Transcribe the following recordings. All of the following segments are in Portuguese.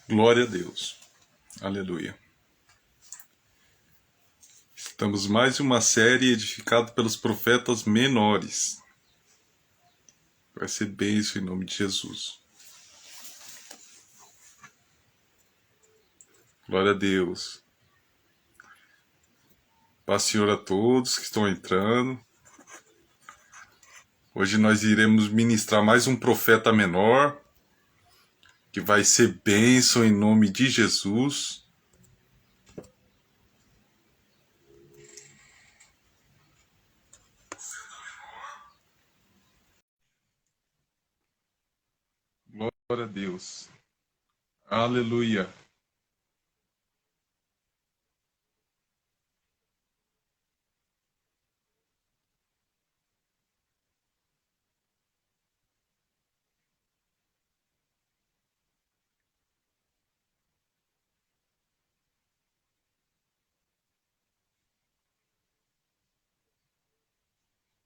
Glória a Deus. Aleluia. Estamos mais em uma série edificada pelos profetas menores. Vai ser bênção em nome de Jesus. Glória a Deus. Paz, Senhor, a todos que estão entrando. Hoje nós iremos ministrar mais um profeta menor, que vai ser bênção em nome de Jesus. Glória a Deus. Aleluia.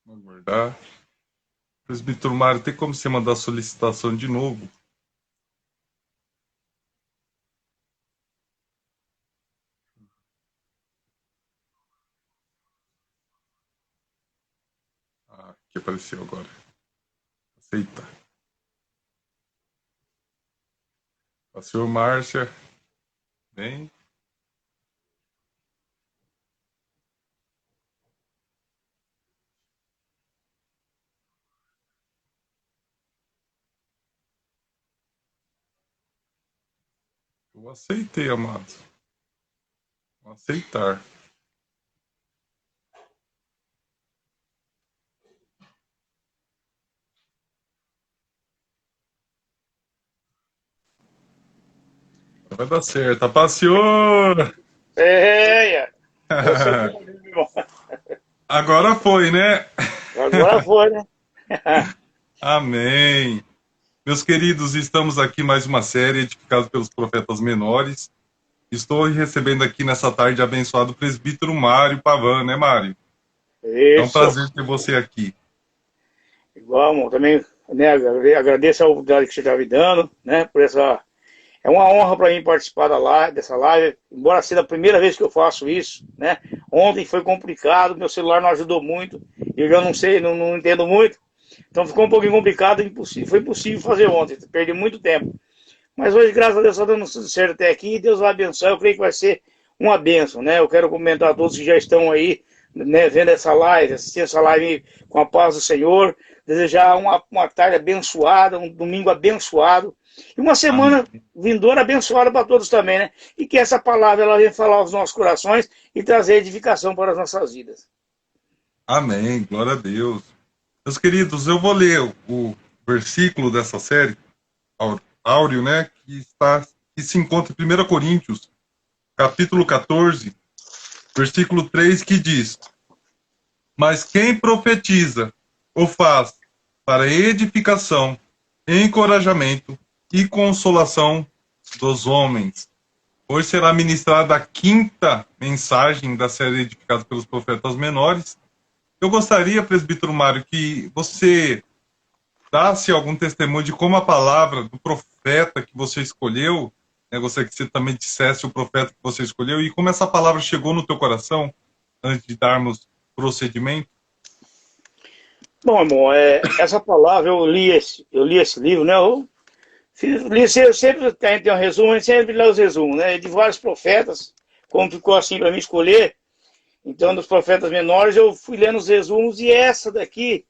Vamos aguardar. Presbítero Mário, tem como você mandar a solicitação de novo? Ah, que apareceu agora. Aceita. A senhor Márcia. Bem. Eu aceitei, amado. Vou aceitar. Vai dar certo. A paz, senhor! É, eu sou bom, meu irmão. Agora foi, né? Agora foi, né? Amém. Meus queridos, estamos aqui mais uma série edificada pelos profetas menores. Estou recebendo aqui nessa tarde abençoado o presbítero Mário Pavan, né, Mário? É um Isso. prazer ter você aqui. Igual, irmão, também, né, agradeço a oportunidade que você está me dando, né, por essa... É uma honra para mim participar dessa live, embora seja a primeira vez que eu faço isso, né? Ontem foi complicado, meu celular não ajudou muito, eu já não sei, não entendo muito, então ficou um pouquinho complicado, foi impossível fazer ontem, perdi muito tempo. Mas hoje, graças a Deus, está dando tudo certo até aqui. Deus vai abençoar. Eu creio que vai ser uma bênção, né? Eu quero cumprimentar a todos que já estão aí, né, vendo essa live, assistindo essa live com a paz do Senhor. Desejar uma tarde abençoada, um domingo abençoado. E uma semana Amém. vindoura abençoada para todos também, né? E que essa palavra ela venha falar aos nossos corações e trazer edificação para as nossas vidas. Amém. Glória a Deus. Meus queridos, eu vou ler o versículo dessa série, Áureo, né, que se encontra em 1 Coríntios, capítulo 14, versículo 3, que diz: Mas quem profetiza o faz para edificação, encorajamento e consolação dos homens. Hoje será ministrada a quinta mensagem da série edificada pelos profetas menores. Eu gostaria, presbítero Mário, que você dá-se algum testemunho de como a palavra do profeta que você escolheu, né, gostaria que você também dissesse o profeta que você escolheu e como essa palavra chegou no teu coração, antes de darmos procedimento. Bom, irmão, essa palavra eu li esse livro, né? Eu sempre tem um resumo, a gente sempre lê os resumos, né? De vários profetas, como ficou assim para mim escolher. Então, dos profetas menores, eu fui lendo os resumos e essa daqui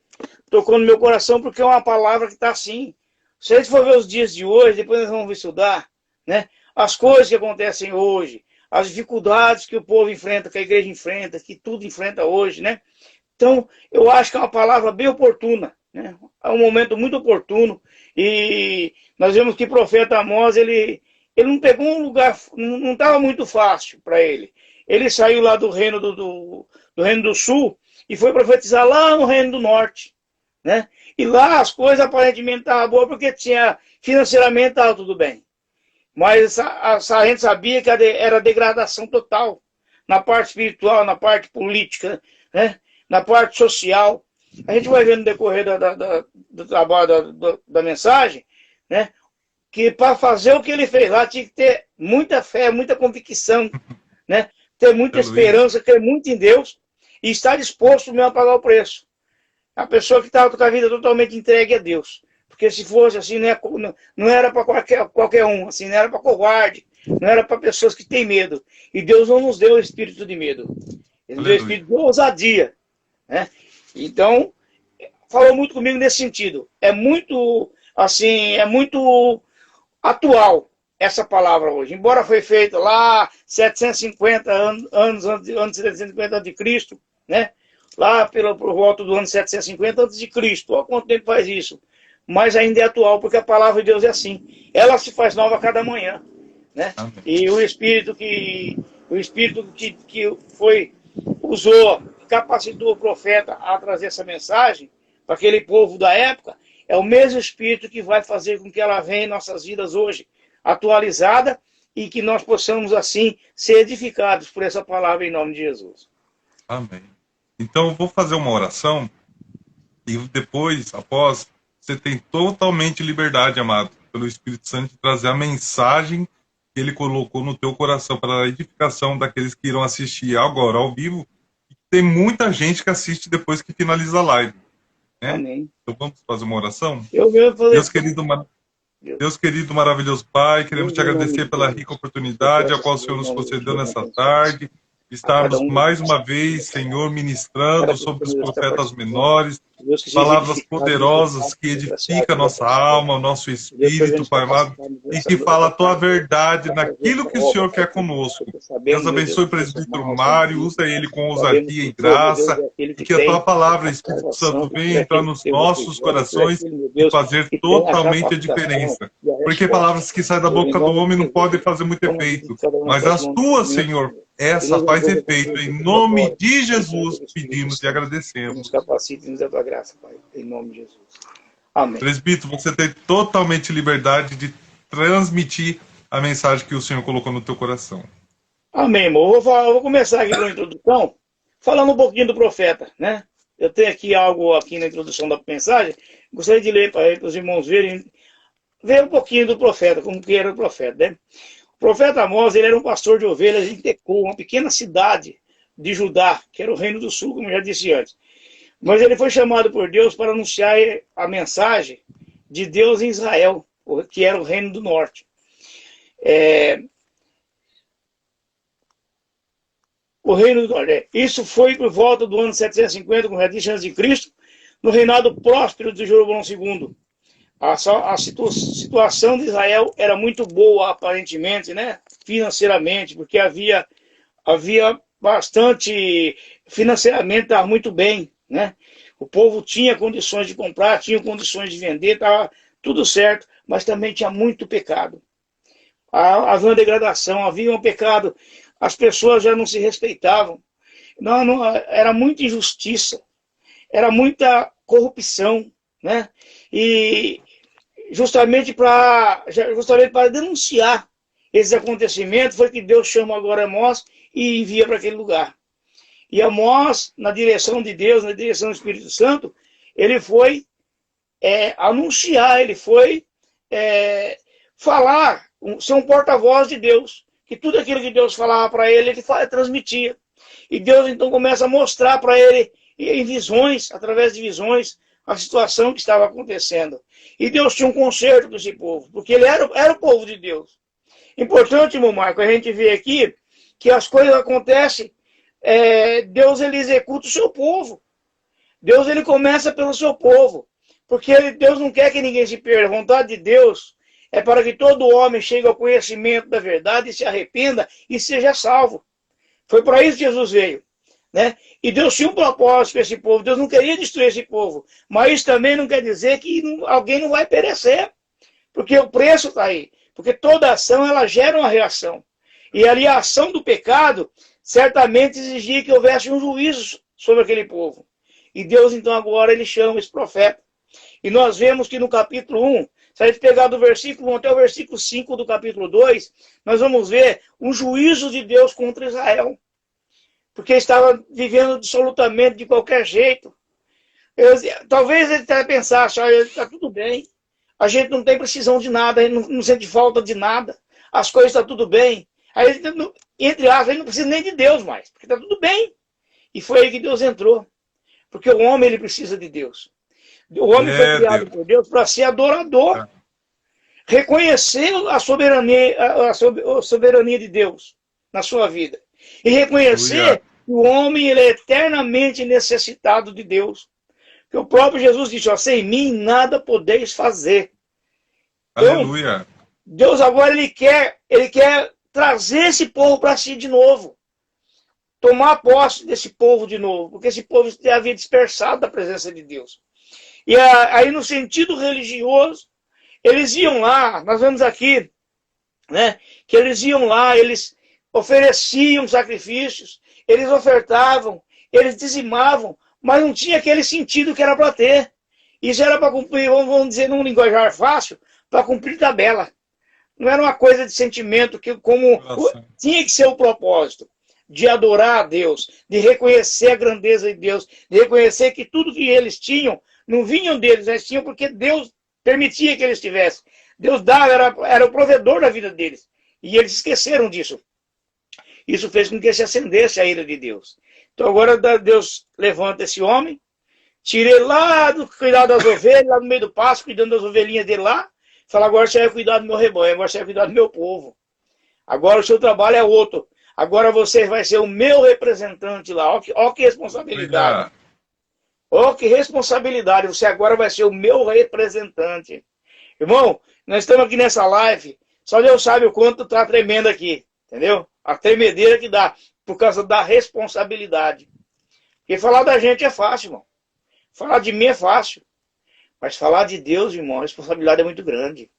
tocou no meu coração porque é uma palavra que está assim. Se a gente for ver os dias de hoje, depois nós vamos estudar, né? As coisas que acontecem hoje, as dificuldades que o povo enfrenta, que a igreja enfrenta, que tudo enfrenta hoje, né? Então, eu acho que é uma palavra bem oportuna, né? É um momento muito oportuno e nós vemos que o profeta Amós, ele não pegou um lugar, não estava muito fácil para ele. Ele saiu lá do reino do reino do sul e foi profetizar lá no reino do norte, né? E lá as coisas aparentemente estavam boas porque tinha financeiramente estava tudo bem. Mas a gente sabia que era degradação total na parte espiritual, na parte política, né? Na parte social. A gente vai ver no decorrer do trabalho da mensagem, né? que para fazer o que ele fez lá tinha que ter muita fé, muita convicção, né? Ter muita esperança, ter muito em Deus e estar disposto mesmo a pagar o preço. A pessoa que estava com a vida totalmente entregue a Deus. Porque se fosse assim, não era para qualquer um, assim, não era para covarde, não era para pessoas que têm medo. E Deus não nos deu o espírito de medo. Ele nos deu o espírito de ousadia, né? Então, falou muito comigo nesse sentido. É muito, assim, é muito atual essa palavra hoje. Embora foi feita lá 750 anos antes de 750 a.C., né? Lá por volta do ano 750 a.C. Olha quanto tempo faz isso. Mas ainda é atual, porque a palavra de Deus é assim. Ela se faz nova a cada manhã, né? E o Espírito que usou, capacitou o profeta a trazer essa mensagem para aquele povo da época, é o mesmo Espírito que vai fazer com que ela venha em nossas vidas hoje, atualizada, e que nós possamos, assim, ser edificados por essa palavra em nome de Jesus. Amém. Então, eu vou fazer uma oração e depois, após, você tem totalmente liberdade, amado, pelo Espírito Santo, de trazer a mensagem que ele colocou no teu coração para a edificação daqueles que irão assistir agora, ao vivo. E tem muita gente que assiste depois que finaliza a live. Né? Amém. Então, vamos fazer uma oração? Eu mesmo falei. Deus querido, maravilhoso Pai, queremos te agradecer pela rica oportunidade a qual o Senhor nos concedeu nessa tarde, estarmos mais uma vez, Senhor, ministrando sobre os profetas menores, palavras poderosas que edificam a nossa alma, o nosso espírito, Pai amado, e que fala a tua verdade naquilo que o Senhor quer conosco. Deus abençoe o presbítero Mário, usa ele com ousadia e graça, e que a tua palavra, Espírito Santo, venha entrar nos nossos corações e fazer totalmente a diferença. Porque palavras que saem da boca do homem não podem fazer muito efeito, mas as tuas, Senhor, essa faz efeito. Em nome de Jesus, pedimos e agradecemos. Nos capacite e nos dê a tua graça, Pai. Em nome de Jesus. Amém. Presbítero, você tem totalmente liberdade de transmitir a mensagem que o Senhor colocou no teu coração. Amém, irmão. Eu vou começar aqui com a introdução, falando um pouquinho do profeta, né? Eu tenho aqui algo aqui na introdução da mensagem, gostaria de ler para os irmãos ver um pouquinho do profeta, como que era o profeta, né? O profeta Amós, ele era um pastor de ovelhas em Tecom, uma pequena cidade de Judá, que era o reino do sul, como eu já disse antes. Mas ele foi chamado por Deus para anunciar a mensagem de Deus em Israel, que era o reino do norte. O reino do norte. Isso foi por volta do ano 750, como já disse, antes de Cristo, no reinado próspero de Jeroboão II. A situação de Israel era muito boa, aparentemente, né? Financeiramente, porque havia bastante, financeiramente estava muito bem, né? O povo tinha condições de comprar, tinha condições de vender, estava tudo certo, mas também tinha muito pecado. Havia uma degradação, havia um pecado, as pessoas já não se respeitavam, era muita injustiça, era muita corrupção, né? E justamente para denunciar esses acontecimentos foi que Deus chama agora Amós e envia para aquele lugar. E Amós, na direção de Deus, na direção do Espírito Santo, ele foi anunciar, ele foi falar, ser um porta-voz de Deus, que tudo aquilo que Deus falava para ele, ele transmitia. E Deus então começa a mostrar para ele, em visões, através de visões, a situação que estava acontecendo. E Deus tinha um conserto com esse povo, porque ele era o povo de Deus. Importante, irmão Marco, a gente vê aqui que as coisas acontecem, Deus ele executa o seu povo. Deus ele começa pelo seu povo, porque Deus não quer que ninguém se perda. A vontade de Deus é para que todo homem chegue ao conhecimento da verdade e se arrependa e seja salvo. Foi para isso que Jesus veio, né? E Deus tinha um propósito para esse povo. Deus não queria destruir esse povo, mas isso também não quer dizer que alguém não vai perecer, porque o preço está aí. Porque toda ação ela gera uma reação. E ali a ação do pecado certamente exigia que houvesse um juízo sobre aquele povo. E Deus então agora ele chama esse profeta. E nós vemos que no capítulo 1, se a gente pegar do versículo 1 até o versículo 5 do capítulo 2, nós vamos ver um juízo de Deus contra Israel. Porque estava vivendo absolutamente de qualquer jeito. Talvez ele até pensasse, olha, está tudo bem. a gente não tem precisão de nada, a gente não sente falta de nada, as coisas estão tudo bem. Aí, entre aspas, a gente não precisa nem de Deus mais, porque está tudo bem. E foi aí que Deus entrou. Porque o homem, ele precisa de Deus. O homem foi criado por Deus para ser adorador. Reconhecer a soberania de Deus na sua vida. E reconhecer que o homem, ele é eternamente necessitado de Deus. Porque o próprio Jesus disse, ó, sem mim nada podeis fazer. Aleluia. Então, Deus agora, ele quer trazer esse povo para si de novo. Tomar posse desse povo de novo. Porque esse povo havia dispersado da presença de Deus. E aí, no sentido religioso, eles iam lá, nós vemos aqui, né, que eles iam lá, eles ofereciam sacrifícios, eles ofertavam, eles dizimavam, mas não tinha aquele sentido que era para ter. Isso era para cumprir, vamos dizer num linguajar fácil, para cumprir tabela. Não era uma coisa de sentimento, que tinha que ser o propósito de adorar a Deus, de reconhecer a grandeza de Deus, de reconhecer que tudo que eles tinham, não vinham deles, eles tinham porque Deus permitia que eles tivessem. Deus dava, era o provedor da vida deles. E eles esqueceram disso. Isso fez com que se acendesse a ira de Deus. Então agora Deus levanta esse homem, tira ele lá do cuidado das ovelhas, lá no meio do pasto, cuidando das ovelhinhas dele lá, fala, agora você vai cuidar do meu rebanho, agora você vai cuidar do meu povo. Agora o seu trabalho é outro. Agora você vai ser o meu representante lá. Olha que responsabilidade. Olha que responsabilidade. Você agora vai ser o meu representante. Irmão, nós estamos aqui nessa live, só Deus sabe o quanto está tremendo aqui. Entendeu? A tremedeira que dá, por causa da responsabilidade. Porque falar da gente é fácil, irmão. Falar de mim é fácil. Mas falar de Deus, irmão, a responsabilidade é muito grande.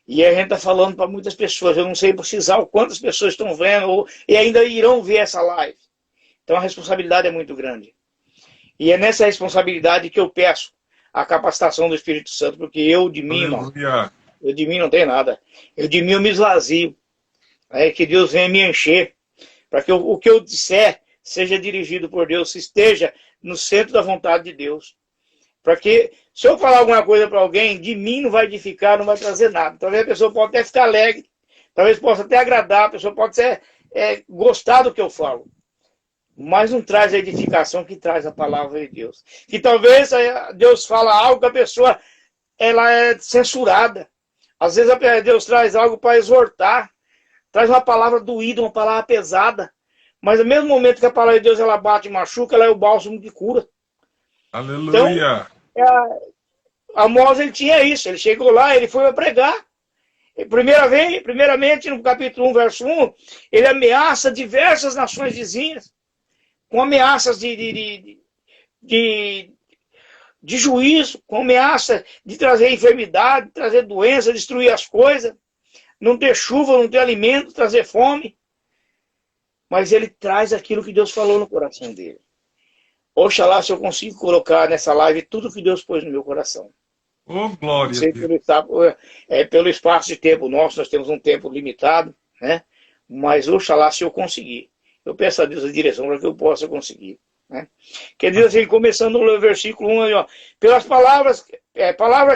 E a gente está falando para muitas pessoas. Eu não sei precisar quantas pessoas estão vendo e ainda irão ver essa live. Então a responsabilidade é muito grande. E é nessa responsabilidade que eu peço a capacitação do Espírito Santo, porque eu de mim, irmão, eu de mim não tenho nada. Eu de mim eu me esvazio. Que Deus venha me encher, para que o que eu disser seja dirigido por Deus, esteja no centro da vontade de Deus. Para que, se eu falar alguma coisa para alguém, de mim não vai edificar, não vai trazer nada. Talvez a pessoa pode até ficar alegre, talvez possa até agradar, a pessoa pode gostar do que eu falo. Mas não traz a edificação que traz a palavra de Deus. Que talvez Deus fala algo que a pessoa ela é censurada. Às vezes Deus traz algo para exortar. Traz uma palavra doída, uma palavra pesada. Mas no mesmo momento que a palavra de Deus ela bate e machuca, ela é o bálsamo que cura. Aleluia! Então, Amós ele tinha isso. Ele chegou lá, ele foi pregar. Primeiramente, no capítulo 1, verso 1, ele ameaça diversas nações vizinhas. Com ameaças de juízo, com ameaça de trazer enfermidade, de trazer doença, destruir as coisas. Não ter chuva, não ter alimento, trazer fome. Mas ele traz aquilo que Deus falou no coração dele. Oxalá se eu consigo colocar nessa live tudo que Deus pôs no meu coração. Oh, glória! Pelo espaço de tempo nosso, nós temos um tempo limitado, né? Mas oxalá se eu conseguir. Eu peço a Deus a direção para que eu possa conseguir. Né? Quer dizer assim, começando no versículo 1, aí, ó, pelas palavras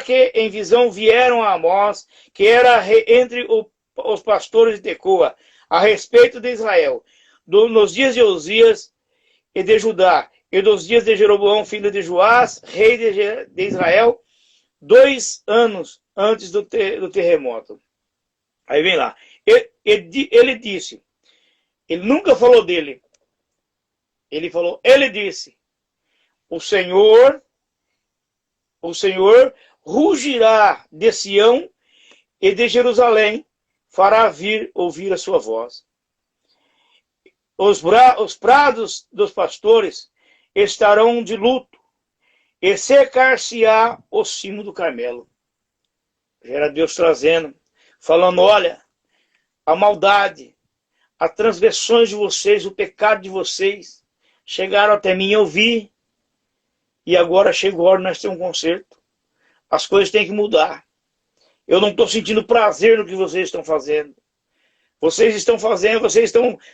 que em visão vieram a Amós, que era entre os pastores de Tecoa, a respeito de Israel, nos dias de Osias e de Judá, e dos dias de Jeroboão, filho de Joás, rei de Israel, 2 anos antes do terremoto. Aí vem lá. Ele disse, ele nunca falou dele, ele disse, o Senhor rugirá de Sião e de Jerusalém, fará ouvir a sua voz. Os prados dos pastores estarão de luto, e secar-se-á o cimo do Carmelo. Era Deus trazendo, falando, olha, a maldade, as transgressões de vocês, o pecado de vocês, chegaram até mim, eu vi, e agora chegou a hora de nós ter um conserto. As coisas têm que mudar. Eu não estou sentindo prazer no que vocês estão fazendo. Vocês estão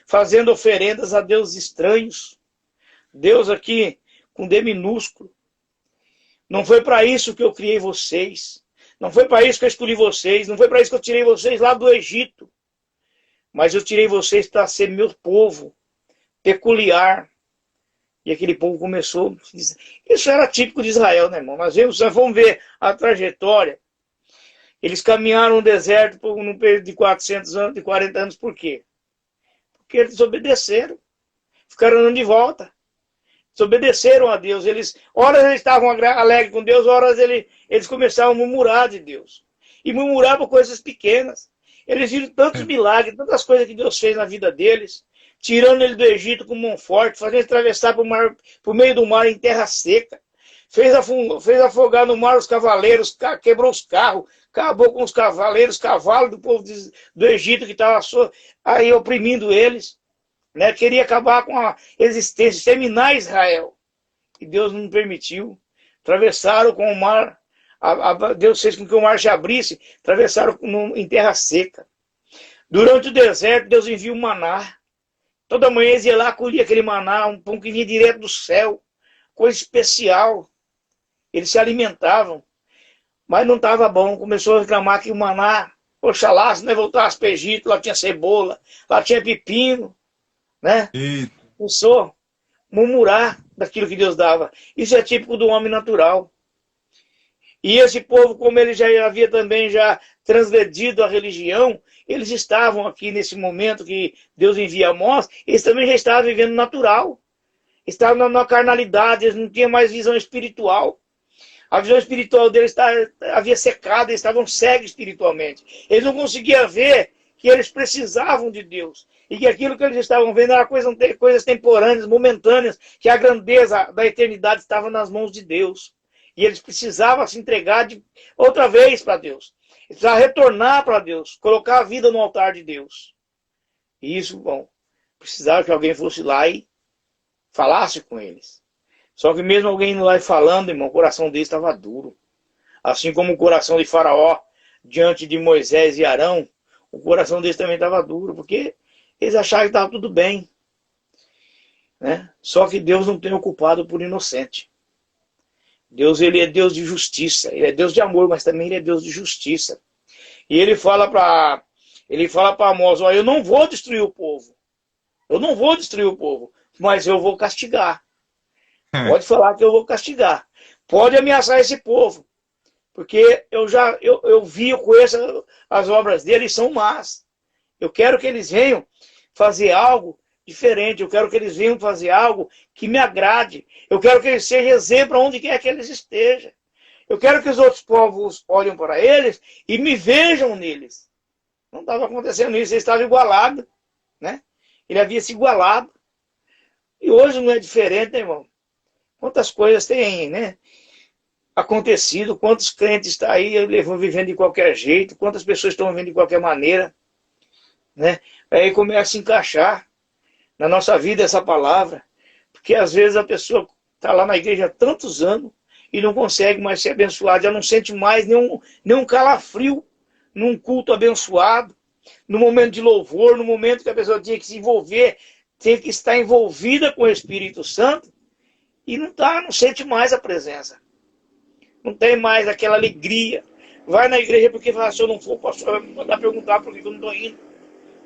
fazendo oferendas a deuses estranhos. Deus aqui com D minúsculo. Não foi para isso que eu criei vocês. Não foi para isso que eu escolhi vocês, não foi para isso que eu tirei vocês lá do Egito. Mas eu tirei vocês para ser meu povo peculiar. E aquele povo começou... Isso era típico de Israel, né, irmão? Nós vamos ver a trajetória. Eles caminharam no deserto por um período de 400 anos, de 40 anos, por quê? Porque eles desobedeceram. Ficaram andando de volta. Desobedeceram a Deus. Horas eles estavam alegres com Deus, horas eles começavam a murmurar de Deus. E murmurar por coisas pequenas. Eles viram tantos milagres, tantas coisas que Deus fez na vida deles, tirando ele do Egito com mão forte, fazendo ele atravessar por meio do mar em terra seca. Fez afogar no mar os cavaleiros, quebrou os carros, acabou com os cavaleiros, cavalos do povo do Egito que estava aí oprimindo eles. Né? Queria acabar com a existência, exterminar Israel. E Deus não permitiu. Atravessaram com o mar, Deus fez com que o mar se abrisse, atravessaram em terra seca. Durante o deserto, Deus enviou o maná. Toda manhã eles iam lá, colhia aquele maná, um pão que vinha direto do céu, coisa especial. Eles se alimentavam, mas não estava bom. Começou a reclamar que o maná, oxalá, se não voltasse para o Egito, lá tinha cebola, lá tinha pepino, né? Começou a murmurar daquilo que Deus dava. Isso é típico do homem natural. E esse povo, como ele já havia também já transgredido a religião, eles estavam aqui nesse momento que Deus envia Amós, eles também já estavam vivendo natural. Estavam na carnalidade, eles não tinham mais visão espiritual. A visão espiritual deles havia secado, eles estavam cegos espiritualmente. Eles não conseguiam ver que eles precisavam de Deus. E que aquilo que eles estavam vendo era coisas temporâneas, momentâneas, que a grandeza da eternidade estava nas mãos de Deus. E eles precisavam se entregar outra vez para Deus. Eles precisavam retornar para Deus, colocar a vida no altar de Deus. E isso, bom, precisava que alguém fosse lá e falasse com eles. Só que mesmo alguém indo lá e falando, irmão, o coração deles estava duro. Assim como o coração de Faraó, diante de Moisés e Arão, o coração deles também estava duro, porque eles achavam que estava tudo bem. Né? Só que Deus não tem o culpado por inocente. Deus, ele é Deus de justiça, ele é Deus de amor, mas também ele é Deus de justiça. E ele fala para Amós, ó, eu não vou destruir o povo. Eu não vou destruir o povo, mas eu vou castigar. Pode falar que eu vou castigar. Pode ameaçar esse povo. Porque eu vi, eu conheço as obras deles, são más. Eu quero que eles venham fazer algo diferente. Eu quero que eles venham fazer algo que me agrade. Eu quero que eles sejam exemplo onde quer que eles estejam. Eu quero que os outros povos olhem para eles e me vejam neles. Não estava acontecendo isso, ele estava igualado. Né? Ele havia se igualado. E hoje não é diferente, né, irmão? Quantas coisas têm, né, acontecido, quantos crentes estão aí vivendo de qualquer jeito, quantas pessoas estão vivendo de qualquer maneira. Né? Aí começa a se encaixar na nossa vida essa palavra, porque às vezes a pessoa está lá na igreja há tantos anos e não consegue mais ser abençoada, já não sente mais nenhum calafrio num culto abençoado, no momento de louvor, no momento que a pessoa tinha que se envolver, tinha que estar envolvida com o Espírito Santo, e não sente mais a presença. Não tem mais aquela alegria. Vai na igreja porque fala, se eu não for, pastor, vai mandar perguntar por que eu não estou indo.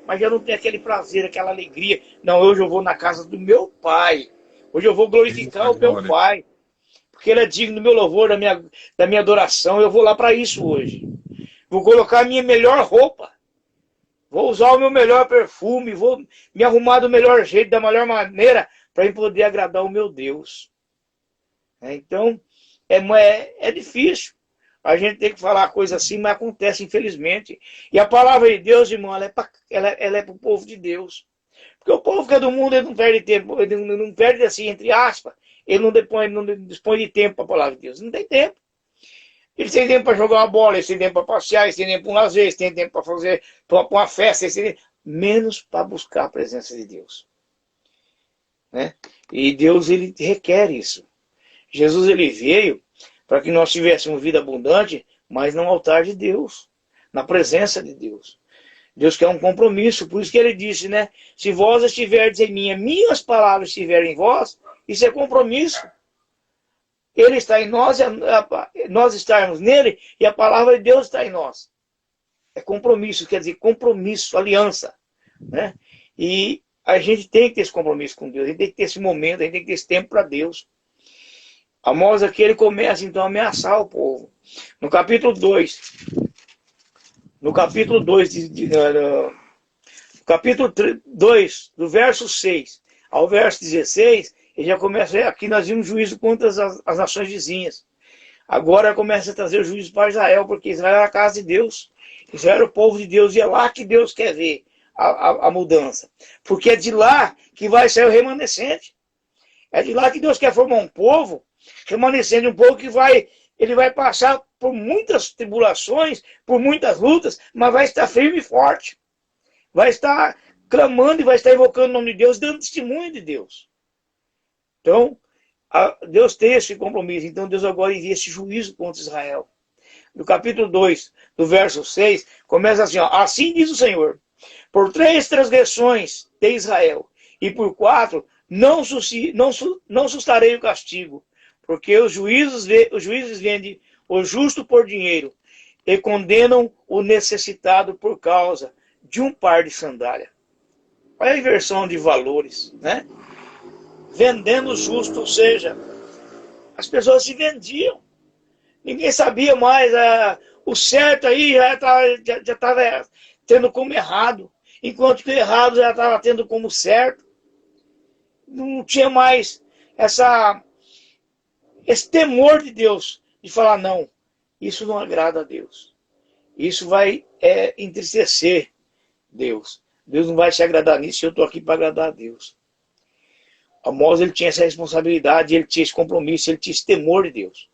Mas já não tem aquele prazer, aquela alegria. Não, hoje eu vou na casa do meu pai. Hoje eu vou glorificar o meu pai. Porque ele é digno do meu louvor, da minha adoração. Eu vou lá para isso hoje. Vou colocar a minha melhor roupa. Vou usar o meu melhor perfume. Vou me arrumar do melhor jeito, da melhor maneira, para poder agradar o meu Deus. Então, é difícil. A gente tem que falar coisa assim, mas acontece, infelizmente. E a palavra de Deus, irmão, ela é para o povo de Deus. Porque o povo que é do mundo, ele não perde tempo, ele não perde assim, entre aspas, ele não dispõe de tempo para a palavra de Deus. Não tem tempo. Eles têm tempo para jogar uma bola, eles têm tempo para passear, eles têm tempo para um lazer, eles têm tempo para fazer uma festa, eles têm tempo, menos para buscar a presença de Deus. Né? E Deus, ele requer isso. Jesus, ele veio para que nós tivéssemos vida abundante, mas no altar de Deus, na presença de Deus. Deus quer um compromisso, por isso que ele disse, né? Se vós estiverdes em mim, minhas palavras estiverem em vós, isso é compromisso. Ele está em nós, nós estarmos nele, e a palavra de Deus está em nós. É compromisso, quer dizer, compromisso, aliança, né? E a gente tem que ter esse compromisso com Deus, a gente tem que ter esse momento, a gente tem que ter esse tempo para Deus. Amós aqui, ele começa então a ameaçar o povo. No capítulo 2, capítulo 2, do verso 6 ao verso 16, ele já começa, aqui nós vimos juízo contra as nações vizinhas. Agora começa a trazer o juízo para Israel, porque Israel é a casa de Deus. Israel era o povo de Deus, e é lá que Deus quer ver a mudança. Porque é de lá que vai sair o remanescente. É de lá que Deus quer formar um povo, remanescente, um povo que ele vai passar por muitas tribulações, por muitas lutas, mas vai estar firme e forte. Vai estar clamando e vai estar invocando o nome de Deus, dando testemunho de Deus. Então, Deus tem esse compromisso. Então, Deus agora envia esse juízo contra Israel. No capítulo 2, do verso 6, começa assim, ó, assim diz o Senhor, por 3 transgressões de Israel, e por 4, não sustarei o castigo, porque os juízes vendem o justo por dinheiro, e condenam o necessitado por causa de um par de sandália. Olha a inversão de valores, né? Vendendo o justo, ou seja, as pessoas se vendiam. Ninguém sabia mais, o certo aí já estava tendo como errado, enquanto que o errado já estava tendo como certo. Não tinha mais esse temor de Deus, de falar, não, isso não agrada a Deus. Isso vai entristecer Deus. Deus não vai se agradar nisso, eu estou aqui para agradar a Deus. Amós, ele tinha essa responsabilidade, ele tinha esse compromisso, ele tinha esse temor de Deus.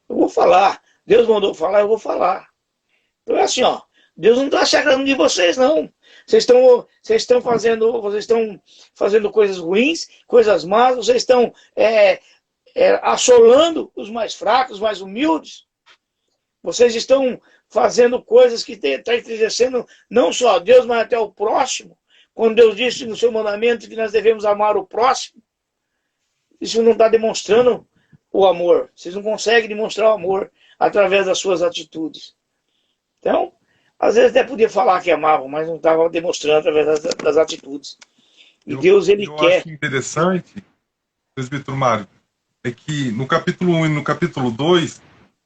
Eu vou falar. Deus mandou falar, eu vou falar. Então é assim, ó. Deus não está se agradando de vocês, não. Vocês estão fazendo coisas ruins, coisas más, vocês estão assolando os mais fracos, os mais humildes. Vocês estão fazendo coisas que estão entristecendo não só a Deus, mas até o próximo. Quando Deus disse no seu mandamento que nós devemos amar o próximo, isso não está demonstrando o amor. Vocês não conseguem demonstrar o amor através das suas atitudes. Então, às vezes até podia falar que amavam, mas não estava demonstrando através das atitudes. E Deus, ele quer... Eu acho interessante, presbítero Mário, é que no capítulo 1 e no capítulo 2,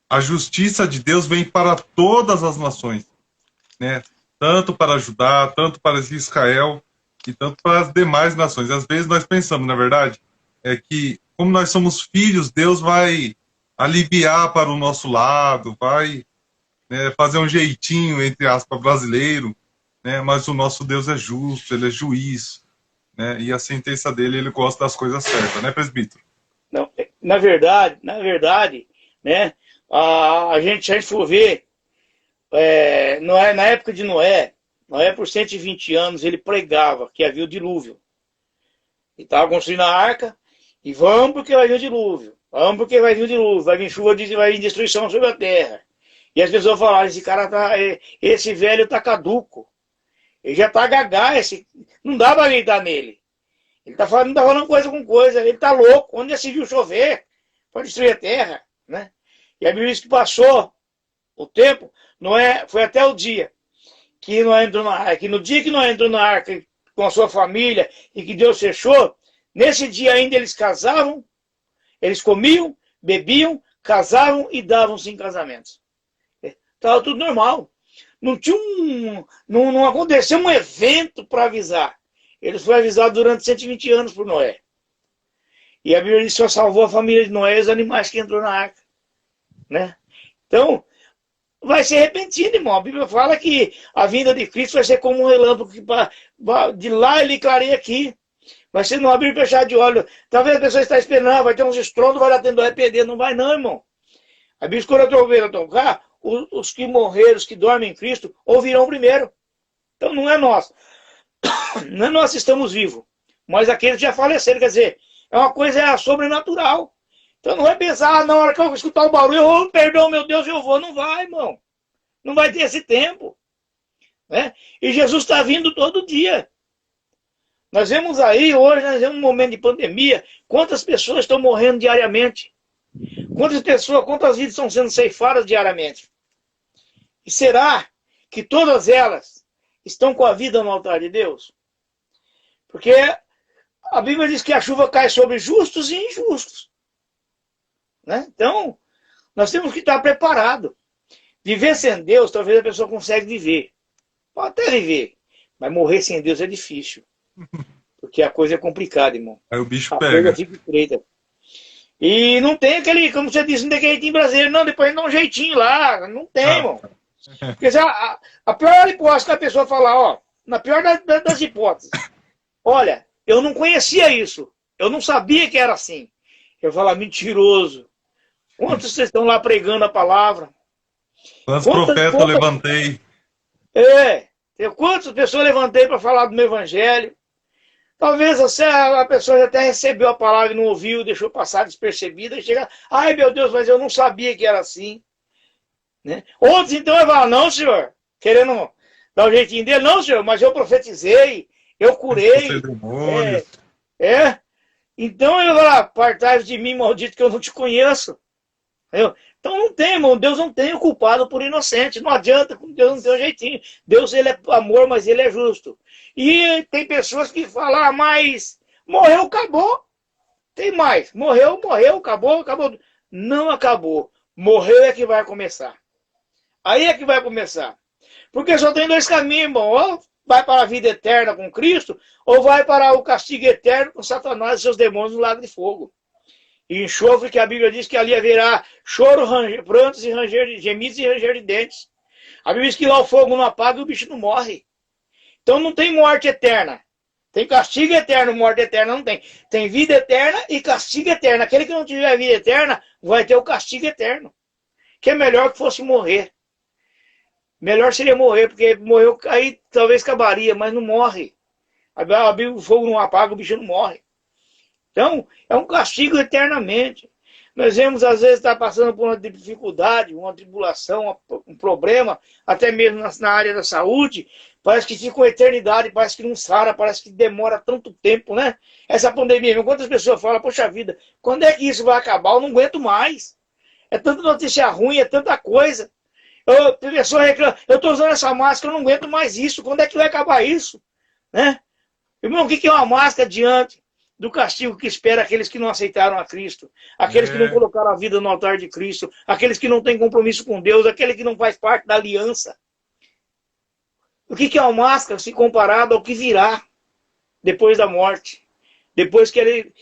a justiça de Deus vem para todas as nações, né? Tanto para Judá, tanto para Israel e tanto para as demais nações. Às vezes nós pensamos, na verdade, que como nós somos filhos, Deus vai aliviar para o nosso lado, vai, né, fazer um jeitinho, entre aspas, brasileiro, né? Mas o nosso Deus é justo, ele é juiz, né? E a sentença dele, ele gosta das coisas certas, né, presbítero? Não, na verdade, né, a gente for ver, na época de Noé, por 120 anos, ele pregava que havia o dilúvio. Ele estava construindo a arca, e vamos porque vai vir o dilúvio. Vamos porque vai vir o dilúvio, vai vir chuva, vai vir destruição sobre a terra. E as pessoas falaram, esse velho está caduco. Ele já está gagá, não dá para acreditar nele. Ele não está falando coisa com coisa, ele está louco. Onde já se viu chover para destruir a terra, né? E a Bíblia diz que passou o tempo, Noé, foi até o dia que Noé entrou na arca. E no dia que Noé entrou na arca com a sua família e que Deus fechou, nesse dia ainda eles casavam, eles comiam, bebiam, casavam e davam-se em casamentos. Estava tudo normal. Não aconteceu um evento para avisar. Eles foram avisados durante 120 anos por Noé. E a Bíblia diz que só salvou a família de Noé e os animais que entrou na arca, né? Então, vai ser repentino, irmão. A Bíblia fala que a vinda de Cristo vai ser como um relâmpago que de lá ele clareia aqui. Vai ser num abrir e fechar de olho. Talvez a pessoa está esperando, vai ter uns estrondos, vai dar tendo arrepender. Não vai não, irmão. A Bíblia, quando a troveira tocar, os que morreram, os que dormem em Cristo, ouvirão primeiro. Então não é nós. Não é nós que estamos vivos, mas aqueles que já faleceram. Quer dizer, é uma coisa sobrenatural. Então não é pensar, na hora que eu vou escutar o barulho, perdão, meu Deus, eu vou. Não vai, irmão. Não vai ter esse tempo, né? E Jesus está vindo todo dia. Nós vemos aí, hoje, nós vemos um momento de pandemia, quantas pessoas estão morrendo diariamente. Quantas pessoas, quantas vidas estão sendo ceifadas diariamente? E será que todas elas estão com a vida no altar de Deus? Porque a Bíblia diz que a chuva cai sobre justos e injustos. Né? Então, nós temos que estar preparados. Viver sem Deus, talvez a pessoa consiga viver. Pode até viver. Mas morrer sem Deus é difícil. Porque a coisa é complicada, irmão. Aí o bicho a pega. coisa fica estreita. E não tem aquele, como você disse, não tem aquele jeitinho brasileiro. Não, depois dá um jeitinho lá. Não tem, irmão. Porque a pior hipótese que a pessoa falar, ó, na pior das hipóteses, olha, eu não conhecia isso. Eu não sabia que era assim. Eu falo, mentiroso. Quantos vocês estão lá pregando a palavra? Quantos profetas eu levantei? Quantas pessoas eu levantei para falar do meu evangelho? Talvez a pessoa até recebeu a palavra e não ouviu, deixou passar despercebida e chega, ai meu Deus, mas eu não sabia que era assim. Né? Outros então vai falar, não senhor, querendo dar o jeitinho dele, não senhor, mas eu profetizei, eu curei. Então eu vou lá, apartai-vos de mim, maldito, que eu não te conheço. Então não tem, irmão, Deus não tem o culpado por inocente, não adianta, Deus não tem um jeitinho. Deus, ele é amor, mas ele é justo. E tem pessoas que falam, mas morreu, acabou. Tem mais, morreu, acabou. Não acabou. Morreu é que vai começar. Aí é que vai começar. Porque só tem dois caminhos, irmão. Ou vai para a vida eterna com Cristo, ou vai para o castigo eterno com Satanás e seus demônios no lago de fogo. E enxofre, que a Bíblia diz que ali haverá choro, prantos e gemidos e ranger de dentes. A Bíblia diz que lá o fogo não apaga e o bicho não morre. Então não tem morte eterna. Tem castigo eterno, morte eterna não tem. Tem vida eterna e castigo eterno. Aquele que não tiver vida eterna vai ter o castigo eterno. Que é melhor que fosse morrer. Melhor seria morrer, porque morreu, aí talvez acabaria, mas não morre. A Bíblia, o fogo não apaga, o bicho não morre. Então, é um castigo eternamente. Nós vemos, às vezes, estar passando por uma dificuldade, uma tribulação, um problema, até mesmo na área da saúde, parece que fica uma eternidade, parece que não sara, parece que demora tanto tempo, né? Essa pandemia, quantas pessoas falam, poxa vida, quando é que isso vai acabar? Eu não aguento mais. É tanta notícia ruim, é tanta coisa. A pessoa reclama, eu estou usando essa máscara, eu não aguento mais isso, quando é que vai acabar isso? Né? Irmão, o que é uma máscara diante do castigo que espera aqueles que não aceitaram a Cristo, aqueles que não colocaram a vida no altar de Cristo, aqueles que não têm compromisso com Deus, aquele que não faz parte da aliança? O que é uma máscara se comparado ao que virá depois da morte? Depois que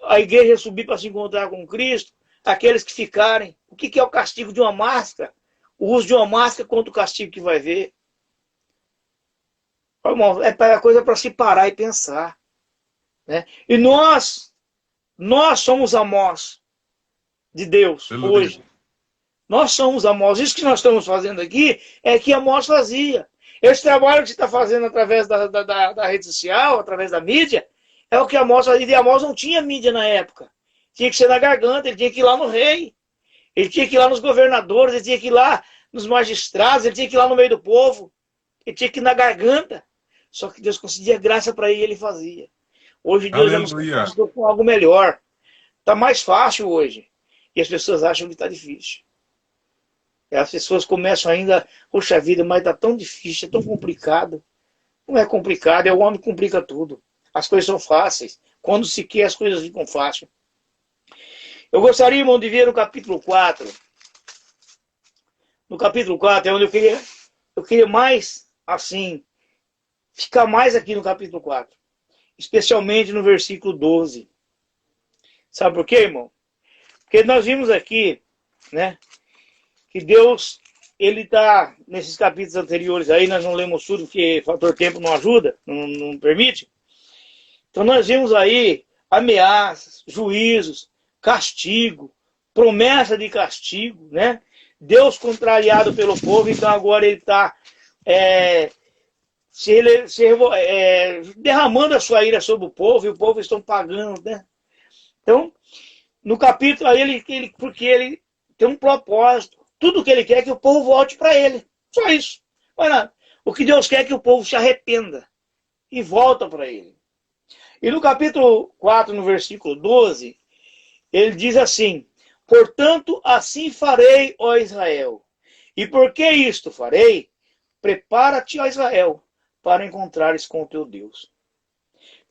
a igreja subir para se encontrar com Cristo, aqueles que ficarem, o que é o castigo de uma máscara? O uso de uma máscara contra o castigo que vai ver. Irmão, é coisa para se parar e pensar. Né? E nós somos Amós de Deus hoje. Nós somos Amós. Isso que nós estamos fazendo aqui é que Amós fazia. Esse trabalho que você está fazendo através da rede social, através da mídia, é o que Amós fazia. E Amós não tinha mídia na época. Tinha que ser na garganta, ele tinha que ir lá no rei. Ele tinha que ir lá nos governadores, ele tinha que ir lá nos magistrados, ele tinha que ir lá no meio do povo. Ele tinha que ir na garganta. Só que Deus concedia graça para ele e ele fazia. Hoje Deus já nos conquistou com algo melhor. Está mais fácil hoje. E as pessoas acham que está difícil. E as pessoas começam ainda, poxa vida, mas está tão difícil, é tão complicado. Não é complicado, é o homem que complica tudo. As coisas são fáceis. Quando se quer, as coisas ficam fáceis. Eu gostaria, irmão, de ver no capítulo 4. No capítulo 4 é onde eu queria mais, assim, ficar mais aqui no capítulo 4. Especialmente no versículo 12. Sabe por quê, irmão? Porque nós vimos aqui, né, que Deus, ele está, nesses capítulos anteriores aí, nós não lemos tudo, porque o fator tempo não ajuda, não permite. Então nós vimos aí ameaças, juízos, castigo, promessa de castigo, né? Deus contrariado pelo povo, então agora ele está derramando a sua ira sobre o povo, e o povo estão pagando, né? Então, no capítulo aí, porque ele tem um propósito. Tudo que ele quer é que o povo volte para ele. Só isso. Não é nada. O que Deus quer é que o povo se arrependa e volta para ele. E no capítulo 4, no versículo 12, ele diz assim: Portanto, assim farei, ó Israel. E por que isto farei? Prepara-te, ó Israel, para encontrares com o teu Deus.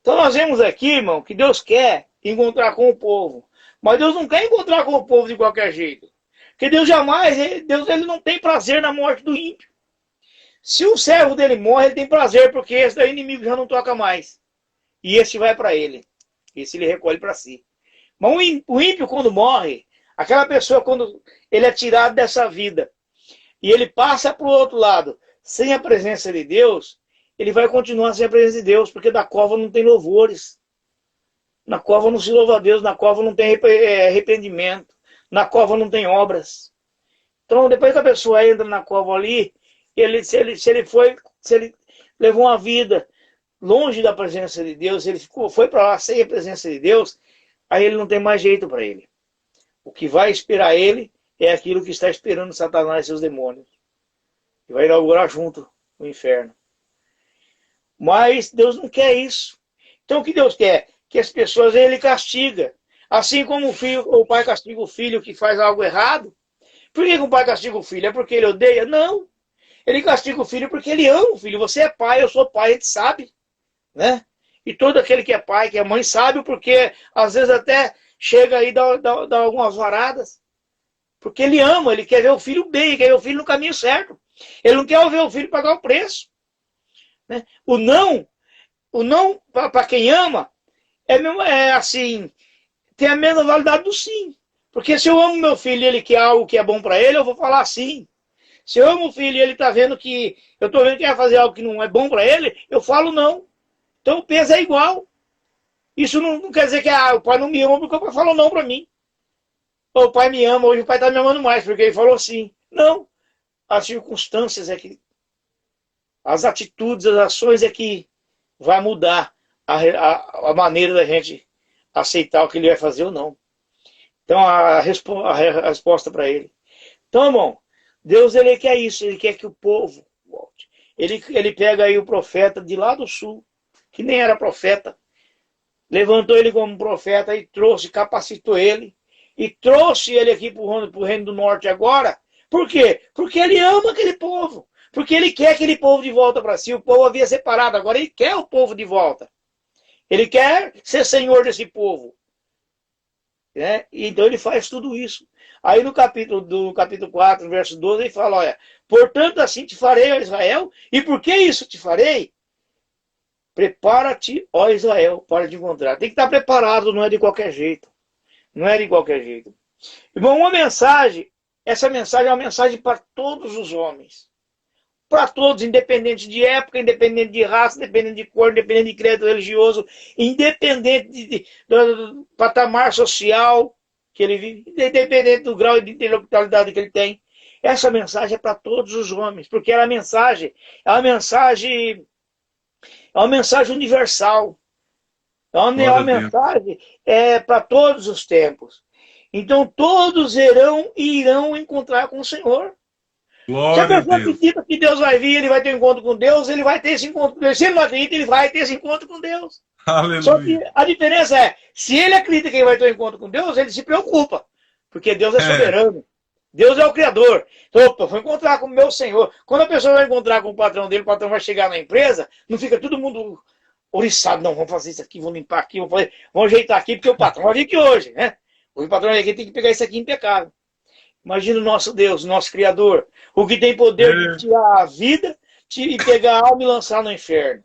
Então nós vemos aqui, irmão, que Deus quer encontrar com o povo. Mas Deus não quer encontrar com o povo de qualquer jeito. Porque Deus jamais, Deus ele não tem prazer na morte do ímpio. Se o servo dele morre, ele tem prazer, porque esse daí inimigo já não toca mais. E esse vai para ele. Esse ele recolhe para si. Mas o ímpio, quando morre, aquela pessoa, quando ele é tirado dessa vida, e ele passa para o outro lado, sem a presença de Deus, ele vai continuar sem a presença de Deus, porque da cova não tem louvores. Na cova não se louva a Deus, na cova não tem arrependimento, na cova não tem obras. Então, depois que a pessoa entra na cova ali, se ele levou uma vida longe da presença de Deus, se ele foi para lá sem a presença de Deus, aí ele não tem mais jeito para ele. O que vai esperar ele é aquilo que está esperando Satanás e seus demônios. E vai inaugurar junto o inferno. Mas Deus não quer isso. Então o que Deus quer? Que as pessoas ele castiga. Assim como o pai castiga o filho que faz algo errado. Por que o pai castiga o filho? É porque ele odeia? Não. Ele castiga o filho porque ele ama o filho. Você é pai, eu sou pai, a gente sabe. Né? E todo aquele que é pai, que é mãe, sabe porque às vezes até chega aí e dá algumas varadas. Porque ele ama, ele quer ver o filho bem, ele quer ver o filho no caminho certo. Ele não quer ver o filho pagar o preço. Né? O não para quem ama, é assim, tem a mesma validade do sim. Porque se eu amo meu filho e ele quer algo que é bom para ele, eu vou falar sim. Se eu amo o filho e ele está vendo que eu estou vendo que vai fazer algo que não é bom para ele, eu falo não. Então o peso é igual. Isso não quer dizer que o pai não me ama porque o pai falou não para mim. Ou o pai me ama, hoje o pai está me amando mais porque ele falou sim. Não. As circunstâncias é que... As atitudes, as ações é que vai mudar a maneira da gente aceitar o que ele vai fazer ou não. Então a resposta para ele. Então, irmão, Deus ele quer isso, ele quer que o povo volte. Ele pega aí o profeta de lá do sul, que nem era profeta, levantou ele como profeta e trouxe, capacitou ele, e trouxe ele aqui para o reino do norte agora. Por quê? Porque ele ama aquele povo. Porque ele quer aquele povo de volta para si. O povo havia separado, agora ele quer o povo de volta. Ele quer ser senhor desse povo. Né? Então ele faz tudo isso. Aí no capítulo 4, verso 12, ele fala, olha, portanto assim te farei, ó Israel, e por que isso te farei? Prepara-te, ó Israel, para te encontrar. Tem que estar preparado, não é de qualquer jeito. Não é de qualquer jeito. Irmão, essa mensagem é uma mensagem para todos os homens. Para todos, independente de época, independente de raça, independente de cor, independente de credo religioso, independente do patamar social que ele vive, independente do grau de intelectualidade que ele tem. Essa mensagem é para todos os homens, porque é uma mensagem universal. É uma mensagem para todos os tempos. Então todos irão encontrar com o Senhor. Se a pessoa acredita que Deus vai vir, ele vai ter um encontro com Deus, ele vai ter esse encontro com Deus. Se ele não acredita, ele vai ter esse encontro com Deus. Aleluia. Só que a diferença é, se ele acredita que ele vai ter um encontro com Deus, ele se preocupa. Porque Deus é soberano. Deus é o Criador. Então, opa, vou encontrar com o meu Senhor. Quando a pessoa vai encontrar com o patrão dele, o patrão vai chegar na empresa, não fica todo mundo oriçado. Não, vamos fazer isso aqui, vamos limpar aqui, vamos ajeitar aqui, porque o patrão vai vir aqui hoje, né? O patrão vai vir aqui, tem que pegar isso aqui impecável. Imagina o nosso Deus, o nosso Criador, o que tem poder de tirar a vida e pegar a alma e lançar no inferno.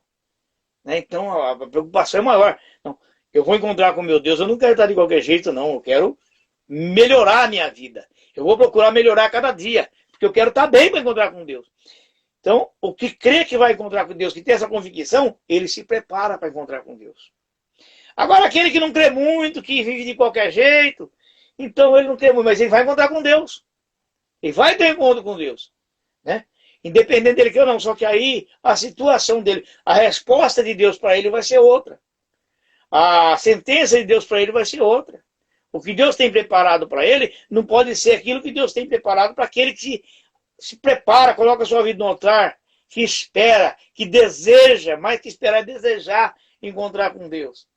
Né? Então a preocupação é maior. Não, eu vou encontrar com meu Deus, eu não quero estar de qualquer jeito, não. Eu quero melhorar a minha vida. Eu vou procurar melhorar cada dia, porque eu quero estar bem para encontrar com Deus. Então, o que crê que vai encontrar com Deus, que tem essa convicção, ele se prepara para encontrar com Deus. Agora, aquele que não crê muito, que vive de qualquer jeito, então ele não tem muito, mas ele vai encontrar com Deus. Ele vai ter encontro com Deus. Né? Independente dele que ou não. Só que aí a situação dele, a resposta de Deus para ele vai ser outra. A sentença de Deus para ele vai ser outra. O que Deus tem preparado para ele não pode ser aquilo que Deus tem preparado para aquele que se prepara, coloca a sua vida no altar, que espera, que deseja, mais que esperar é desejar encontrar com Deus.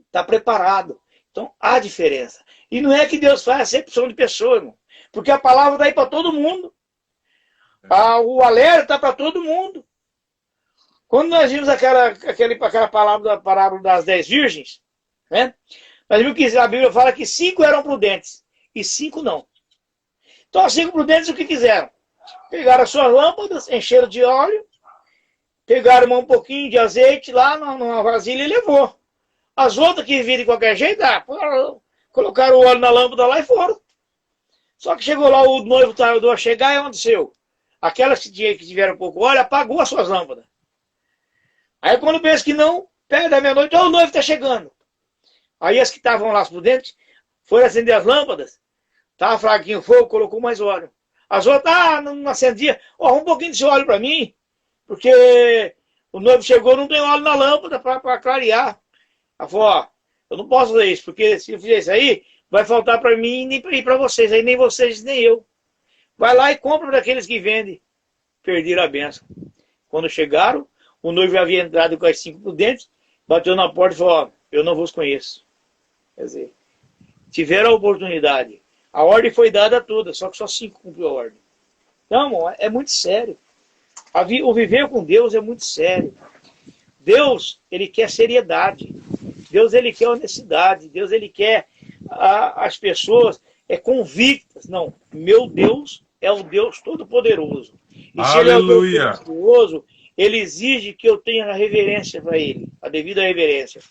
Está preparado. Então, há diferença. E não é que Deus faz acepção de pessoa, irmão. Porque a palavra está aí para todo mundo. O alerta está para todo mundo. Quando nós vimos aquela parábola das 10 virgens, né? Nós vimos que a Bíblia fala que 5 eram prudentes e 5 não. Então, as 5 prudentes, o que fizeram? Pegaram as suas lâmpadas, encheram de óleo, pegaram um pouquinho de azeite lá numa vasilha e levou. As outras que viram de qualquer jeito, colocaram o óleo na lâmpada lá e foram. Só que chegou lá, o noivo tardou a chegar e aconteceu? Aquelas que tiveram pouco óleo, apagou as suas lâmpadas. Aí quando pensa que não, perto da meia-noite, o noivo está chegando. Aí as que estavam lá prudentes foram acender as lâmpadas, estava fraquinho o fogo, colocou mais óleo. As outras, não acendia, um pouquinho desse óleo para mim, porque o noivo chegou, não tem óleo na lâmpada para clarear. Ela falou, eu não posso fazer isso, porque se eu fizer isso aí, vai faltar para mim e nem para vocês, aí nem vocês, nem eu. Vai lá e compra daqueles que vendem. Perderam a benção. Quando chegaram, o noivo havia entrado com as 5 prudentes, bateu na porta e falou, eu não vos conheço. Quer dizer, tiveram a oportunidade. A ordem foi dada toda, só que só 5 cumpriu a ordem. Então, irmão, é muito sério. O viver com Deus é muito sério. Deus, ele quer seriedade. Deus, ele quer honestidade. Deus, ele quer as pessoas convictas. Não, meu Deus é o Deus Todo-Poderoso. E se ele é o Deus Todo-Poderoso, ele exige que eu tenha a reverência para ele, a devida reverência.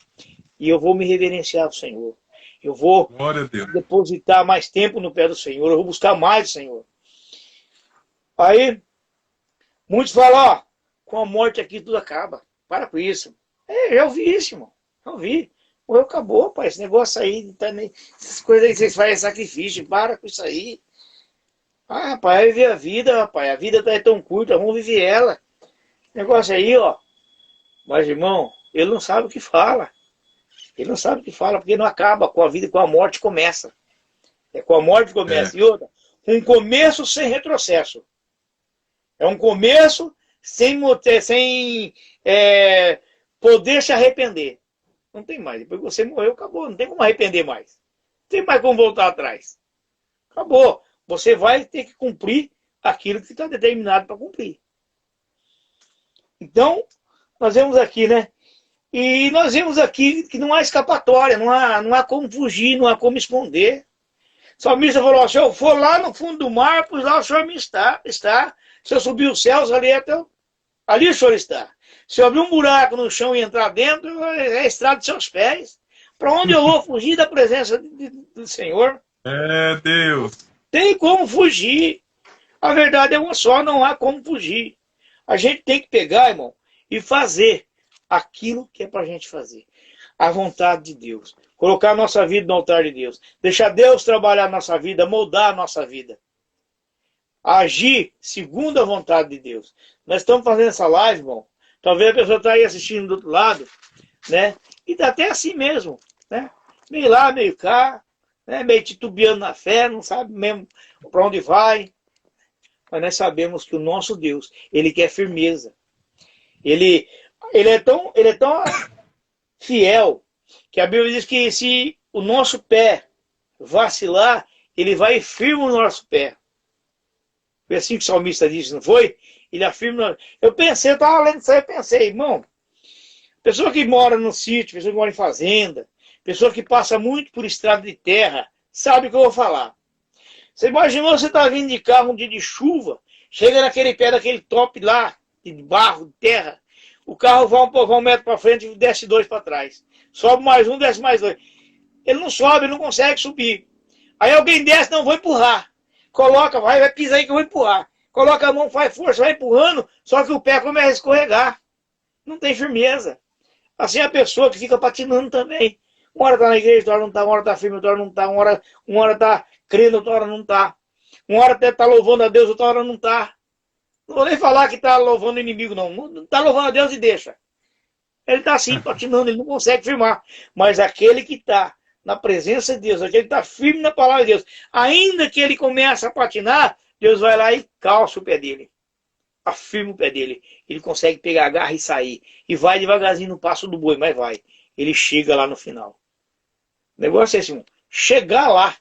E eu vou me reverenciar ao Senhor. Eu vou depositar mais tempo no pé do Senhor. Eu vou buscar mais do Senhor. Aí, muitos falam, com a morte aqui tudo acaba. Para com isso. Eu vi isso, irmão. Eu vi. Morreu, acabou, pai. Esse negócio aí, essas coisas aí que vocês fazem sacrifício, para com isso aí. Rapaz, viver a vida, rapaz. A vida é tão curta, vamos viver ela. Negócio aí, Mas, irmão, ele não sabe o que fala. Ele não sabe o que fala, porque não acaba com a vida, com a morte começa. Com a morte começa. E outra, um começo sem retrocesso. É um começo sem poder se arrepender. Não tem mais. Depois que você morreu, acabou. Não tem como arrepender mais. Não tem mais como voltar atrás. Acabou. Você vai ter que cumprir aquilo que está determinado para cumprir. Então, nós vemos aqui, né? E nós vemos aqui que não há escapatória, não há como fugir, não há como esconder. O salmista falou, se eu for lá no fundo do mar, pois lá o Senhor me está. Se eu subir os céus, ali o Senhor está. Se eu abrir um buraco no chão e entrar dentro, é a estrada de seus pés. Para onde eu vou fugir da presença do Senhor? Deus. Tem como fugir. A verdade é uma só, não há como fugir. A gente tem que pegar, irmão, e fazer aquilo que é para a gente fazer. A vontade de Deus. Colocar a nossa vida no altar de Deus. Deixar Deus trabalhar a nossa vida, moldar a nossa vida. Agir segundo a vontade de Deus. Nós estamos fazendo essa live, irmão. Talvez a pessoa está aí assistindo do outro lado, né? E está até assim mesmo, né? Meio lá, meio cá, né? Meio titubeando na fé, não sabe mesmo para onde vai. Mas nós sabemos que o nosso Deus, ele quer firmeza. Ele é tão fiel que a Bíblia diz que se o nosso pé vacilar, ele vai firme no nosso pé. Foi assim que o salmista disse, não foi? Ele afirma. Eu estava lendo isso aí, eu pensei, irmão, pessoa que mora no sítio, pessoa que mora em fazenda, pessoa que passa muito por estrada de terra, sabe o que eu vou falar. Você imaginou você tá vindo de carro um dia de chuva, chega naquele pé daquele top lá, de barro, de terra, o carro vai um metro para frente e desce 2 para trás. Sobe mais um, desce mais 2. Ele não sobe, ele não consegue subir. Aí alguém desce, não, vou empurrar. Coloca, vai pisar aí que eu vou empurrar. Coloca a mão, faz força, vai empurrando, só que o pé começa a escorregar. Não tem firmeza. Assim é a pessoa que fica patinando também. Uma hora está na igreja, outra hora não está, uma hora está firme, outra hora não está, uma hora está crendo, outra hora não está. Uma hora até está louvando a Deus, outra hora não está. Não vou nem falar que está louvando o inimigo, não. Está louvando a Deus e deixa. Ele está assim, patinando, ele não consegue firmar. Mas aquele que está na presença de Deus, aquele que está firme na palavra de Deus, ainda que ele comece a patinar, Deus vai lá e calça o pé dele. Afirma o pé dele. Ele consegue pegar a garra e sair. E vai devagarzinho no passo do boi, mas vai. Ele chega lá no final. O negócio é assim, chegar lá.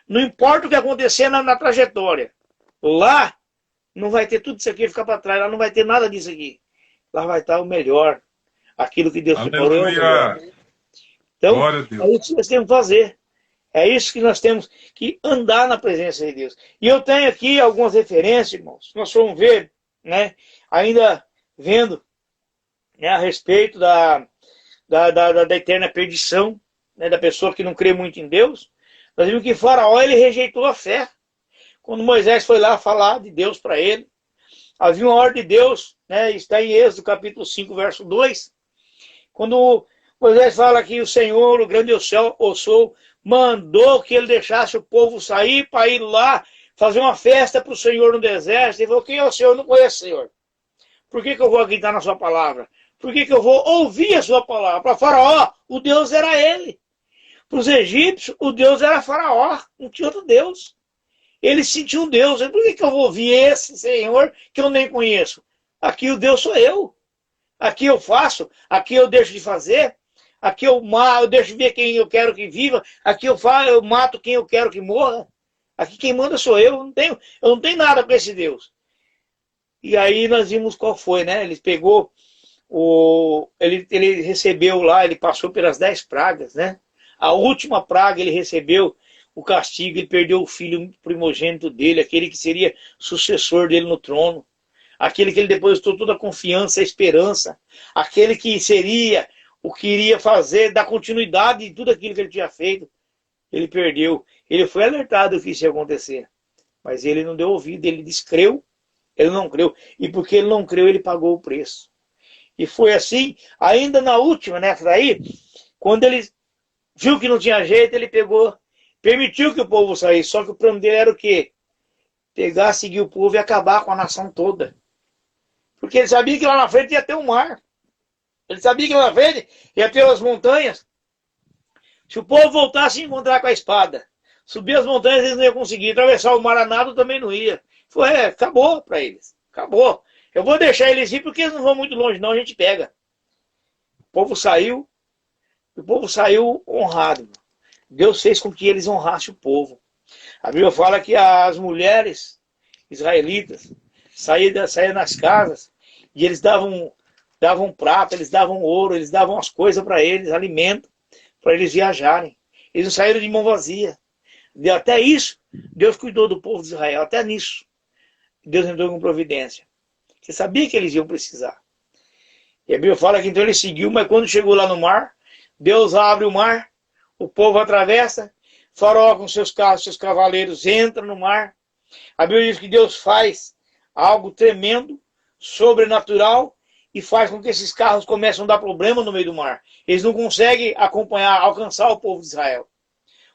Não importa o que acontecer na trajetória. Lá não vai ter tudo isso aqui ficar para trás. Lá não vai ter nada disso aqui. Lá vai estar o melhor. Aquilo que Deus preparou é o melhor. Aleluia! Então, Glória a é Deus. isso que nós temos que fazer. É isso que nós temos que andar na presença de Deus. E eu tenho aqui algumas referências, irmãos. Nós vamos ver, né? Ainda vendo, né, a respeito da eterna perdição, né, da pessoa que não crê muito em Deus. Nós vimos que Faraó, ele rejeitou a fé. Quando Moisés foi lá falar de Deus para ele, havia uma ordem de Deus, né, está em Êxodo capítulo 5, verso 2, quando Moisés fala que o Senhor, o grande eu sou, mandou que ele deixasse o povo sair para ir lá fazer uma festa para o Senhor no deserto. Ele falou, quem é o Senhor? Eu não conheço o Senhor. Por que eu vou acreditar na sua palavra? Por que eu vou ouvir a sua palavra? Para Faraó, o Deus era ele. Para os egípcios, o Deus era Faraó, não tinha outro Deus. Ele sentiu um Deus. Por que eu vou ouvir esse Senhor que eu nem conheço? Aqui o Deus sou eu. Aqui eu faço, aqui eu deixo de fazer, aqui eu deixo de ver quem eu quero que viva, aqui eu mato quem eu quero que morra. Aqui quem manda sou eu não tenho nada com esse Deus. E aí nós vimos qual foi, né? Ele pegou, ele recebeu lá, ele passou pelas 10 pragas, né? A última praga ele recebeu o castigo, ele perdeu o filho primogênito dele, aquele que seria sucessor dele no trono. Aquele que ele depositou toda a confiança, a esperança, aquele que seria o que iria fazer, dar continuidade em tudo aquilo que ele tinha feito, ele perdeu. Ele foi alertado que isso ia acontecer, mas ele não deu ouvido, ele descreu, ele não creu, e porque ele não creu, ele pagou o preço. E foi assim, ainda na última, nessa daí, quando ele viu que não tinha jeito, ele pegou, permitiu que o povo saísse, só que o plano dele era o quê? Pegar, seguir o povo e acabar com a nação toda. Porque ele sabia que lá na frente ia ter um mar. Ele sabia que lá na frente ia ter as montanhas. Se o povo voltasse a encontrar com a espada, subir as montanhas eles não iam conseguir. Atravessar o mar a nado também não ia. Foi, acabou para eles. Acabou. Eu vou deixar eles ir porque eles não vão muito longe não, a gente pega. O povo saiu honrado. Deus fez com que eles honrassem o povo. A Bíblia fala que as mulheres israelitas saíam nas casas e eles davam prata, eles davam ouro, eles davam as coisas para eles, alimento, para eles viajarem. Eles não saíram de mão vazia. Até isso, Deus cuidou do povo de Israel, até nisso. Deus entrou com providência. Você sabia que eles iam precisar. E a Bíblia fala que então ele seguiu, mas quando chegou lá no mar, Deus abre o mar, o povo atravessa, Faraó com seus carros, seus cavaleiros entra no mar. A Bíblia diz que Deus faz algo tremendo, sobrenatural, e faz com que esses carros comecem a dar problema no meio do mar. Eles não conseguem alcançar o povo de Israel.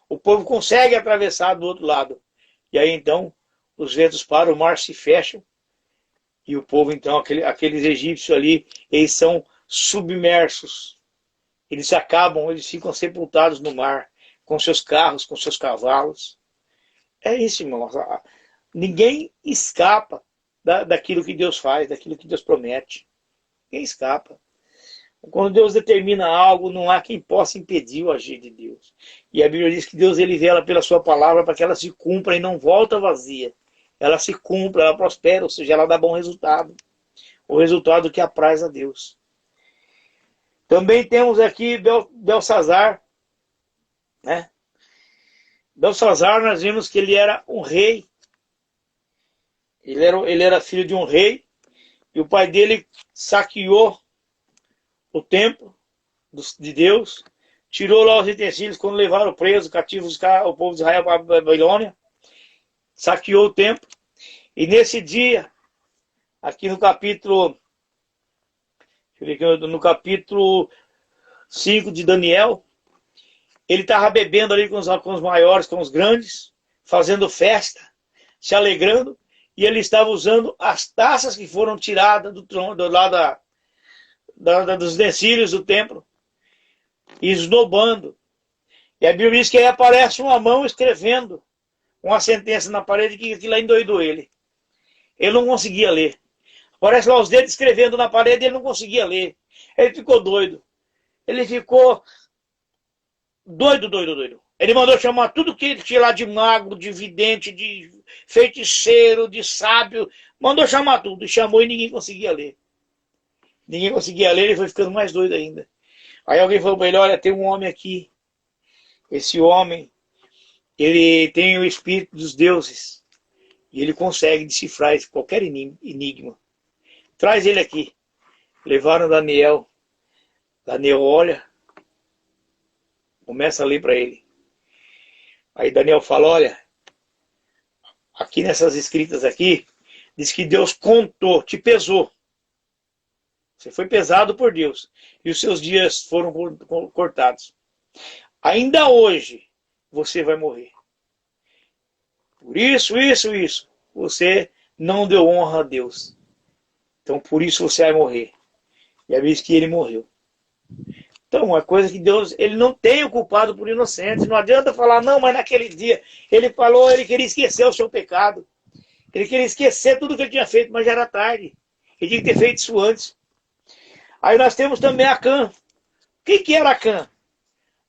O povo consegue atravessar do outro lado. E aí então, os ventos param, o mar se fecha, e o povo então, aqueles egípcios ali, eles são submersos. Eles ficam sepultados no mar, com seus carros, com seus cavalos. É isso, irmão. Ninguém escapa daquilo que Deus faz, daquilo que Deus promete. Ninguém escapa. Quando Deus determina algo, não há quem possa impedir o agir de Deus. E a Bíblia diz que Deus ele vela pela sua palavra para que ela se cumpra e não volta vazia. Ela se cumpra, ela prospera, ou seja, ela dá bom resultado. O resultado que apraz a Deus. Também temos aqui Belsazar, né? Belsazar, nós vimos que ele era um rei. Ele era filho de um rei. E o pai dele saqueou o templo de Deus. Tirou lá os utensílios quando levaram presos, cativos, o povo de Israel para a Babilônia. Saqueou o templo. E nesse dia, aqui no capítulo... no capítulo 5 de Daniel, ele estava bebendo ali com os maiores, com os grandes, fazendo festa, se alegrando, e ele estava usando as taças que foram tiradas do trono, dos utensílios do templo, e esnobando. E a Bíblia diz que aí aparece uma mão escrevendo uma sentença na parede que aquilo aí endoidou ele. Ele não conseguia ler. Aparece lá os dedos escrevendo na parede e ele não conseguia ler. Ele ficou doido. Ele ficou Doido, doido, doido. Ele mandou chamar tudo que ele tinha lá de mago, de vidente, de feiticeiro, de sábio. Mandou chamar tudo. E chamou e ninguém conseguia ler. Ninguém conseguia ler, ele foi ficando mais doido ainda. Aí alguém falou para ele, olha, tem um homem aqui. Esse homem, ele tem o espírito dos deuses. E ele consegue decifrar qualquer enigma. Traz ele aqui. Levaram Daniel. Daniel olha, começa a ler para ele. Aí Daniel fala, olha, aqui nessas escritas aqui, diz que Deus contou, te pesou. Você foi pesado por Deus. E os seus dias foram cortados. Ainda hoje, você vai morrer. Por isso, você não deu honra a Deus. Então, por isso você vai morrer. E a vez que ele morreu. Então, uma coisa que Deus, ele não tem o culpado por inocente. Não adianta falar, não, mas naquele dia ele falou, ele queria esquecer o seu pecado. Ele queria esquecer tudo que ele tinha feito, mas já era tarde. Ele tinha que ter feito isso antes. Aí nós temos também Acã. O que era Acã?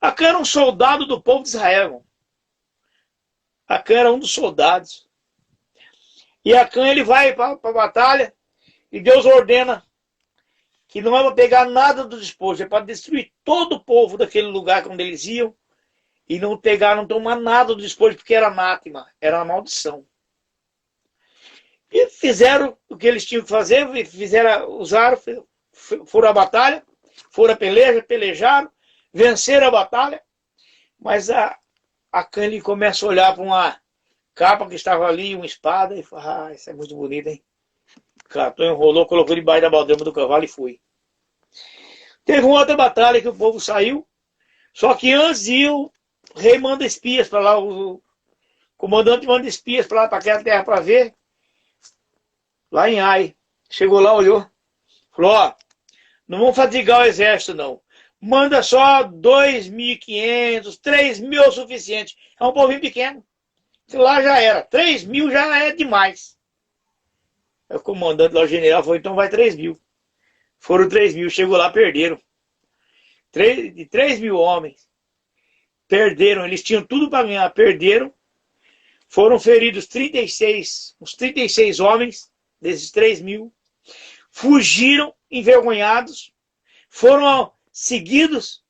Acã era um soldado do povo de Israel. Acã era um dos soldados. E Acã, ele vai para a batalha e Deus ordena que não é para pegar nada do despojo, é para destruir todo o povo daquele lugar onde eles iam e não pegar, não tomar nada do despojo, porque era anátema, era uma maldição. E fizeram o que eles tinham que fazer, usaram, foram à batalha, foram à peleja, pelejaram, venceram a batalha, mas Acã ele começa a olhar para uma capa que estava ali, uma espada, e fala, isso é muito bonito, hein? Catou, enrolou, colocou debaixo da baldama do cavalo e foi. Teve uma outra batalha que o povo saiu, só que antes de ir, o rei manda espias para lá, o comandante manda espias para lá, para aquela terra para ver, lá em Ai. Chegou lá, olhou, falou, ó, não vamos fatigar o exército não, manda só 2.500, 3.000 é o suficiente, é um povinho pequeno. Lá já era, 3.000 já é demais. Aí o comandante lá, o general, falou, então vai 3.000. Foram 3.000, chegou lá, perderam. De 3.000 homens. Perderam, eles tinham tudo para ganhar, perderam. Foram feridos uns 36 homens, desses 3.000. Fugiram, envergonhados. Foram seguidos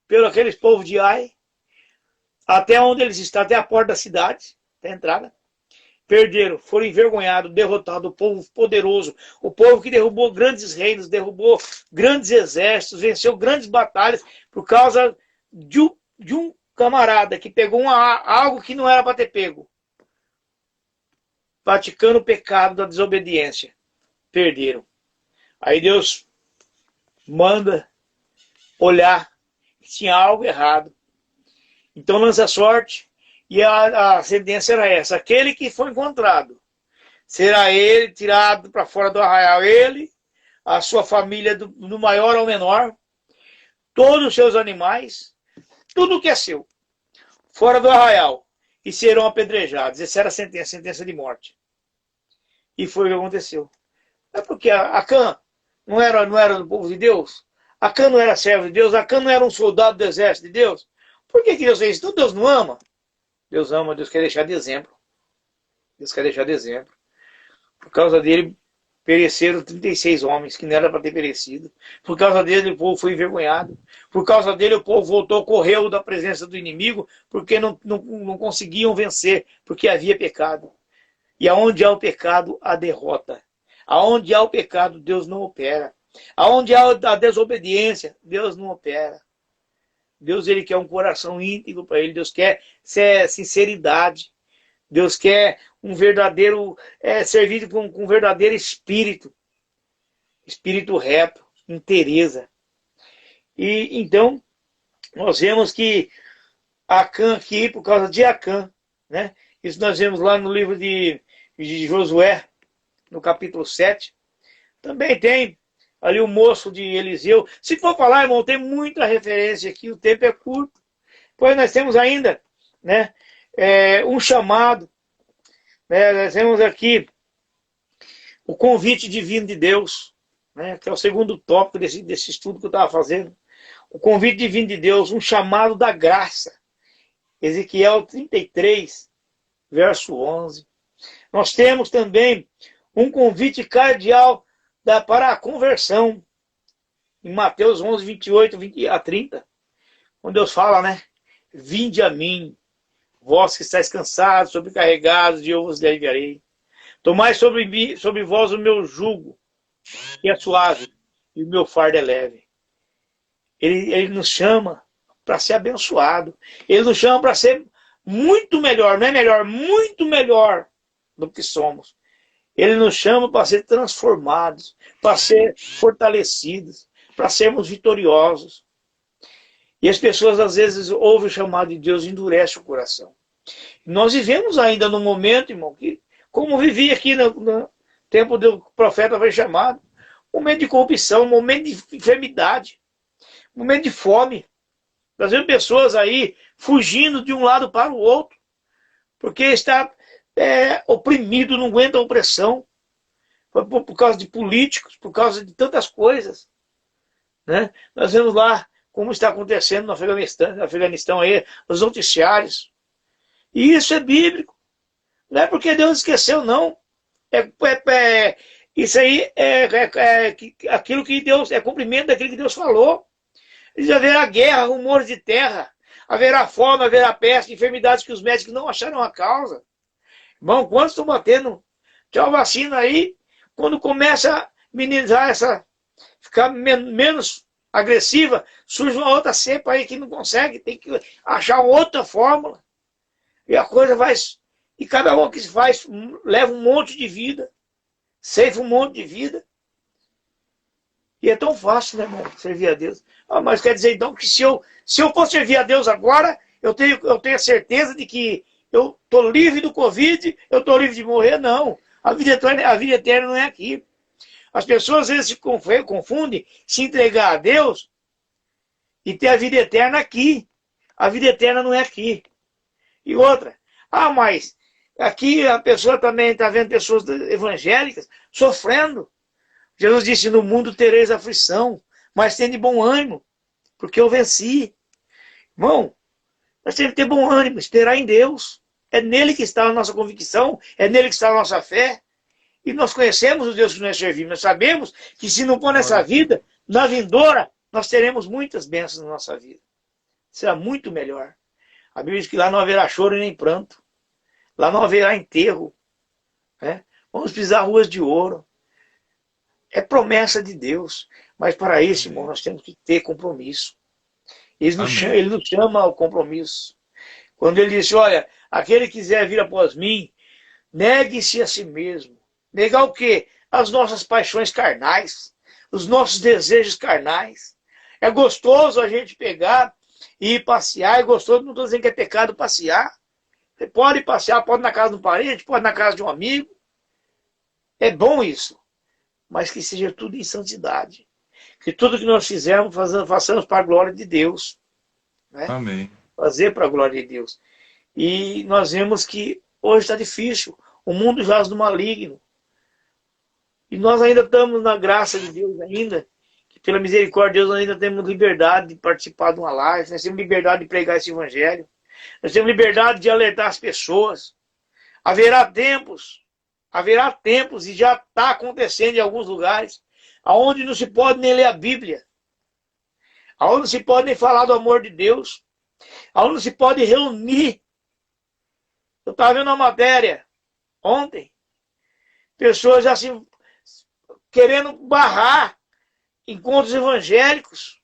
pelo aqueles povos de Ai. Até onde eles estão, até a porta da cidade, até a entrada. Perderam, foram envergonhados, derrotados, o povo poderoso, o povo que derrubou grandes reinos, derrubou grandes exércitos, venceu grandes batalhas por causa de um camarada que pegou algo que não era para ter pego, praticando o pecado da desobediência. Perderam. Aí Deus manda olhar que tinha algo errado. Então lança sorte. E a sentença era essa, aquele que foi encontrado, será ele tirado para fora do arraial, ele, a sua família do maior ao menor, todos os seus animais, tudo que é seu, fora do arraial, e serão apedrejados. Essa era a sentença de morte. E foi o que aconteceu. É porque Acã não era do povo de Deus? Acã não era servo de Deus? Acã não era um soldado do exército de Deus? Por que Deus fez isso? Então Deus não ama? Deus ama, Deus quer deixar de exemplo. Deus quer deixar de exemplo. Por causa dele, pereceram 36 homens, que não era para ter perecido. Por causa dele, o povo foi envergonhado. Por causa dele, o povo voltou, correu da presença do inimigo, porque não conseguiam vencer, porque havia pecado. E aonde há o pecado, há derrota. Aonde há o pecado, Deus não opera. Aonde há a desobediência, Deus não opera. Deus, ele quer um coração íntegro para ele. Deus quer sinceridade. Deus quer um verdadeiro, servido com um verdadeiro espírito. Espírito reto, inteireza. E então, nós vemos que Acã aqui, por causa de Acã, né? Isso nós vemos lá no livro de Josué, no capítulo 7. Também tem ali o moço de Eliseu. Se for falar, irmão, tem muita referência aqui, o tempo é curto. Pois nós temos ainda, né, um chamado, né, nós temos aqui o convite divino de Deus, né, que é o segundo tópico desse estudo que eu estava fazendo. o convite divino de Deus, um chamado da graça. Ezequiel 33, verso 11. Nós temos também um convite cardeal para a conversão, em Mateus 11, 28 a 30, onde Deus fala, né? Vinde a mim, vós que estáis cansados, sobrecarregados, e eu vos aliviarei. Tomai sobre vós o meu jugo, que é suave, e o meu fardo é leve. Ele nos chama para ser abençoado. Ele nos chama para ser muito melhor, não é melhor, muito melhor do que somos. Ele nos chama para ser transformados, para ser fortalecidos, para sermos vitoriosos. E as pessoas às vezes ouvem o chamado de Deus e endurecem o coração. Nós vivemos ainda num momento, irmão, que, como vivi aqui no tempo do profeta foi chamado, um momento de corrupção, um momento de enfermidade, um momento de fome. Nós vemos pessoas aí fugindo de um lado para o outro, porque está oprimido, não aguenta a opressão, por causa de políticos, por causa de tantas coisas. Né? Nós vemos lá como está acontecendo no Afeganistão aí, nos noticiários. E isso é bíblico. Não é porque Deus esqueceu, não. Isso aí aquilo que Deus, é cumprimento daquilo que Deus falou. Diz, haverá guerra, rumores de terra, haverá fome, haverá peste, enfermidades que os médicos não acharam a causa. Irmão, quantos estão batendo tchau vacina aí, quando começa a minimizar ficar menos agressiva, surge uma outra cepa aí que não consegue, tem que achar outra fórmula. E a coisa vai... E cada um que se faz leva um monte de vida, ceifa um monte de vida. E é tão fácil, né, irmão, servir a Deus. Mas quer dizer, então, que se eu for servir a Deus agora, eu tenho a certeza de que eu estou livre do Covid, eu estou livre de morrer? Não. A vida eterna não é aqui. As pessoas às vezes se confundem se entregar a Deus e ter a vida eterna aqui. A vida eterna não é aqui. E outra, mas aqui a pessoa também está vendo pessoas evangélicas sofrendo. Jesus disse, no mundo tereis aflição, mas tende bom ânimo, porque eu venci. Irmão, nós temos que ter bom ânimo, esperar em Deus. É nele que está a nossa convicção, é nele que está a nossa fé. E nós conhecemos o Deus que nós servimos. Nós sabemos que se não for nessa vida, na vindoura, nós teremos muitas bênçãos na nossa vida. Será muito melhor. A Bíblia diz que lá não haverá choro nem pranto. Lá não haverá enterro. Né? Vamos pisar ruas de ouro. É promessa de Deus. Mas para isso, irmão, nós temos que ter compromisso. Ele nos chama ao compromisso. Quando ele disse, olha, aquele que quiser vir após mim, negue-se a si mesmo. Negar o quê? As nossas paixões carnais, os nossos desejos carnais. É gostoso a gente pegar e ir passear, é gostoso, não estou dizendo que é pecado passear. Você pode passear, pode ir na casa de um parente, pode ir na casa de um amigo. É bom isso. Mas que seja tudo em santidade. Que tudo que nós fizermos, façamos para a glória de Deus. Né? Amém. Fazer para a glória de Deus. E nós vemos que hoje está difícil. O mundo jaz no maligno. E nós ainda estamos na graça de Deus ainda. Que pela misericórdia de Deus nós ainda temos liberdade de participar de uma live. Nós temos liberdade de pregar esse evangelho. Nós temos liberdade de alertar as pessoas. Haverá tempos e já está acontecendo em alguns lugares, onde não se pode nem ler a Bíblia, onde não se pode nem falar do amor de Deus, onde não se pode reunir. Eu estava vendo uma matéria ontem, pessoas já assim, querendo barrar encontros evangélicos,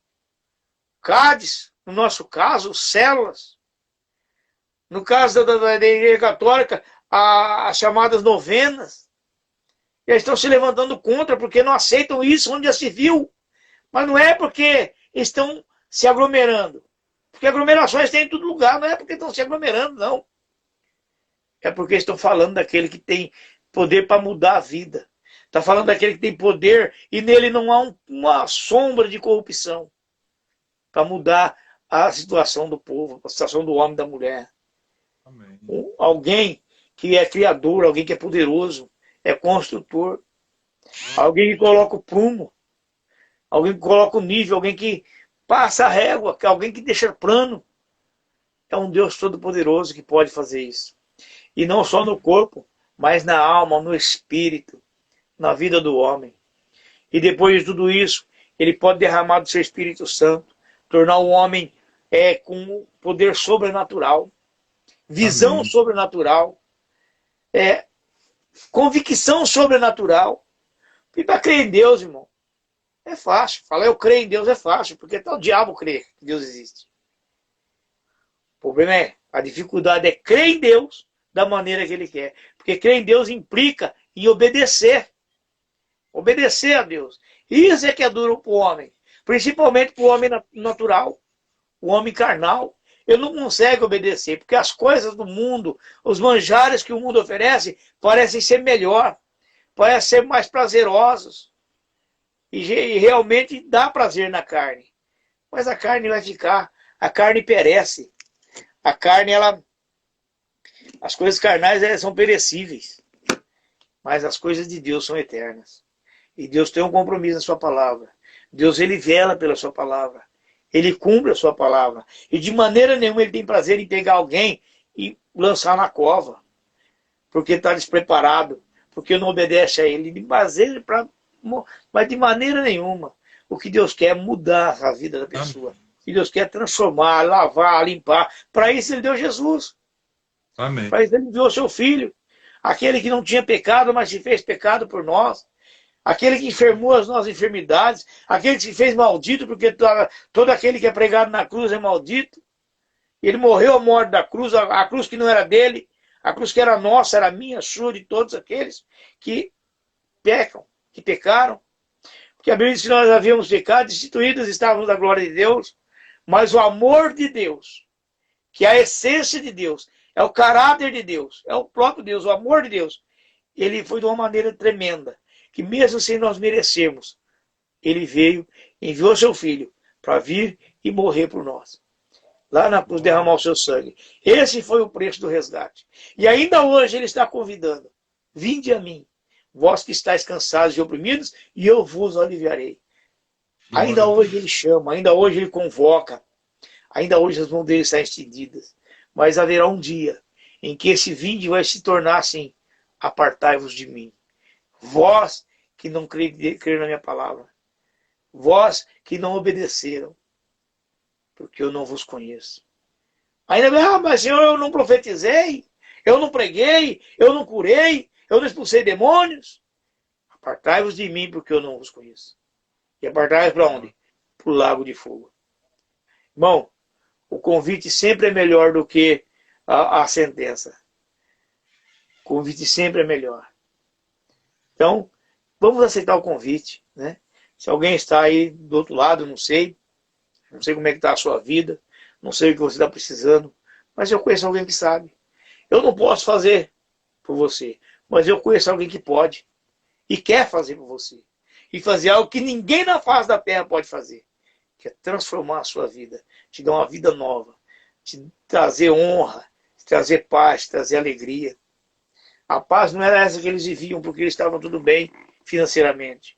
CADs, no nosso caso, células, no caso da Igreja Católica, as chamadas novenas. Eles estão se levantando contra porque não aceitam isso onde já se viu. Mas não é porque estão se aglomerando. Porque aglomerações tem em todo lugar. Não é porque estão se aglomerando, não. É porque estão falando daquele que tem poder para mudar a vida. Está falando daquele que tem poder e nele não há uma sombra de corrupção para mudar a situação do povo, a situação do homem e da mulher. Amém. Alguém que é criador, alguém que é poderoso, é construtor, alguém que coloca o prumo, alguém que coloca o nível, alguém que passa a régua, que alguém que deixa plano. É um Deus todo-poderoso que pode fazer isso. E não só no corpo, mas na alma, no espírito, na vida do homem. E depois de tudo isso, ele pode derramar do seu Espírito Santo, tornar o homem com poder sobrenatural, visão Amém. sobrenatural, convicção sobrenatural. E para crer em Deus, irmão, é fácil. Falar eu creio em Deus é fácil, porque até o diabo crê que Deus existe. O problema a dificuldade é crer em Deus da maneira que ele quer. Porque crer em Deus implica em obedecer. Obedecer a Deus. Isso é que é duro para o homem. Principalmente para o homem natural, o homem carnal. Ele não consegue obedecer, porque as coisas do mundo, os manjares que o mundo oferece, parecem ser melhor, parecem ser mais prazerosos. E realmente dá prazer na carne. Mas a carne vai ficar, a carne perece. A carne, as coisas carnais são perecíveis. Mas as coisas de Deus são eternas. E Deus tem um compromisso na sua palavra. Deus, ele vela pela sua palavra. Ele cumpre a sua palavra. E de maneira nenhuma ele tem prazer em pegar alguém e lançar na cova. Porque está despreparado. Porque não obedece a ele. Mas de maneira nenhuma. O que Deus quer é mudar a vida da pessoa. O que Deus quer é transformar, lavar, limpar. Para isso ele deu Jesus. Amém. Para isso ele enviou seu filho. Aquele que não tinha pecado, mas se fez pecado por nós. Aquele que enfermou as nossas enfermidades. Aquele que se fez maldito, porque todo aquele que é pregado na cruz é maldito. Ele morreu a morte da cruz, a cruz que não era dele, a cruz que era nossa, era minha, sua, de todos aqueles que pecam, que pecaram. Porque a Bíblia diz que nós havíamos pecado, destituídos estávamos da glória de Deus. Mas o amor de Deus, que é a essência de Deus, é o caráter de Deus, é o próprio Deus, o amor de Deus, ele foi de uma maneira tremenda, que mesmo sem nós merecermos, ele veio, enviou seu filho para vir e morrer por nós. Lá na cruz derramar o seu sangue. Esse foi o preço do resgate. E ainda hoje ele está convidando. Vinde a mim, vós que estáis cansados e oprimidos, e eu vos aliviarei. Ainda hoje ele chama, ainda hoje ele convoca. Ainda hoje as mãos dele estão estendidas. Mas haverá um dia em que esse vinde vai se tornar assim: apartai-vos de mim. Vós que não creram na minha palavra. Vós que não obedeceram. Porque eu não vos conheço. Ainda mas Senhor, eu não profetizei, eu não preguei, eu não curei, eu não expulsei demônios. Apartai-vos de mim, porque eu não vos conheço. E apartai-vos para onde? Para o lago de fogo. Irmão, o convite sempre é melhor do que a sentença. O convite sempre é melhor. Então, vamos aceitar o convite, né? Se alguém está aí do outro lado, não sei como é que está a sua vida, não sei o que você está precisando, mas eu conheço alguém que sabe. Eu não posso fazer por você, mas eu conheço alguém que pode e quer fazer por você. E fazer algo que ninguém na face da terra pode fazer, que é transformar a sua vida, te dar uma vida nova, te trazer honra, te trazer paz, te trazer alegria. A paz não era essa que eles viviam porque eles estavam tudo bem financeiramente.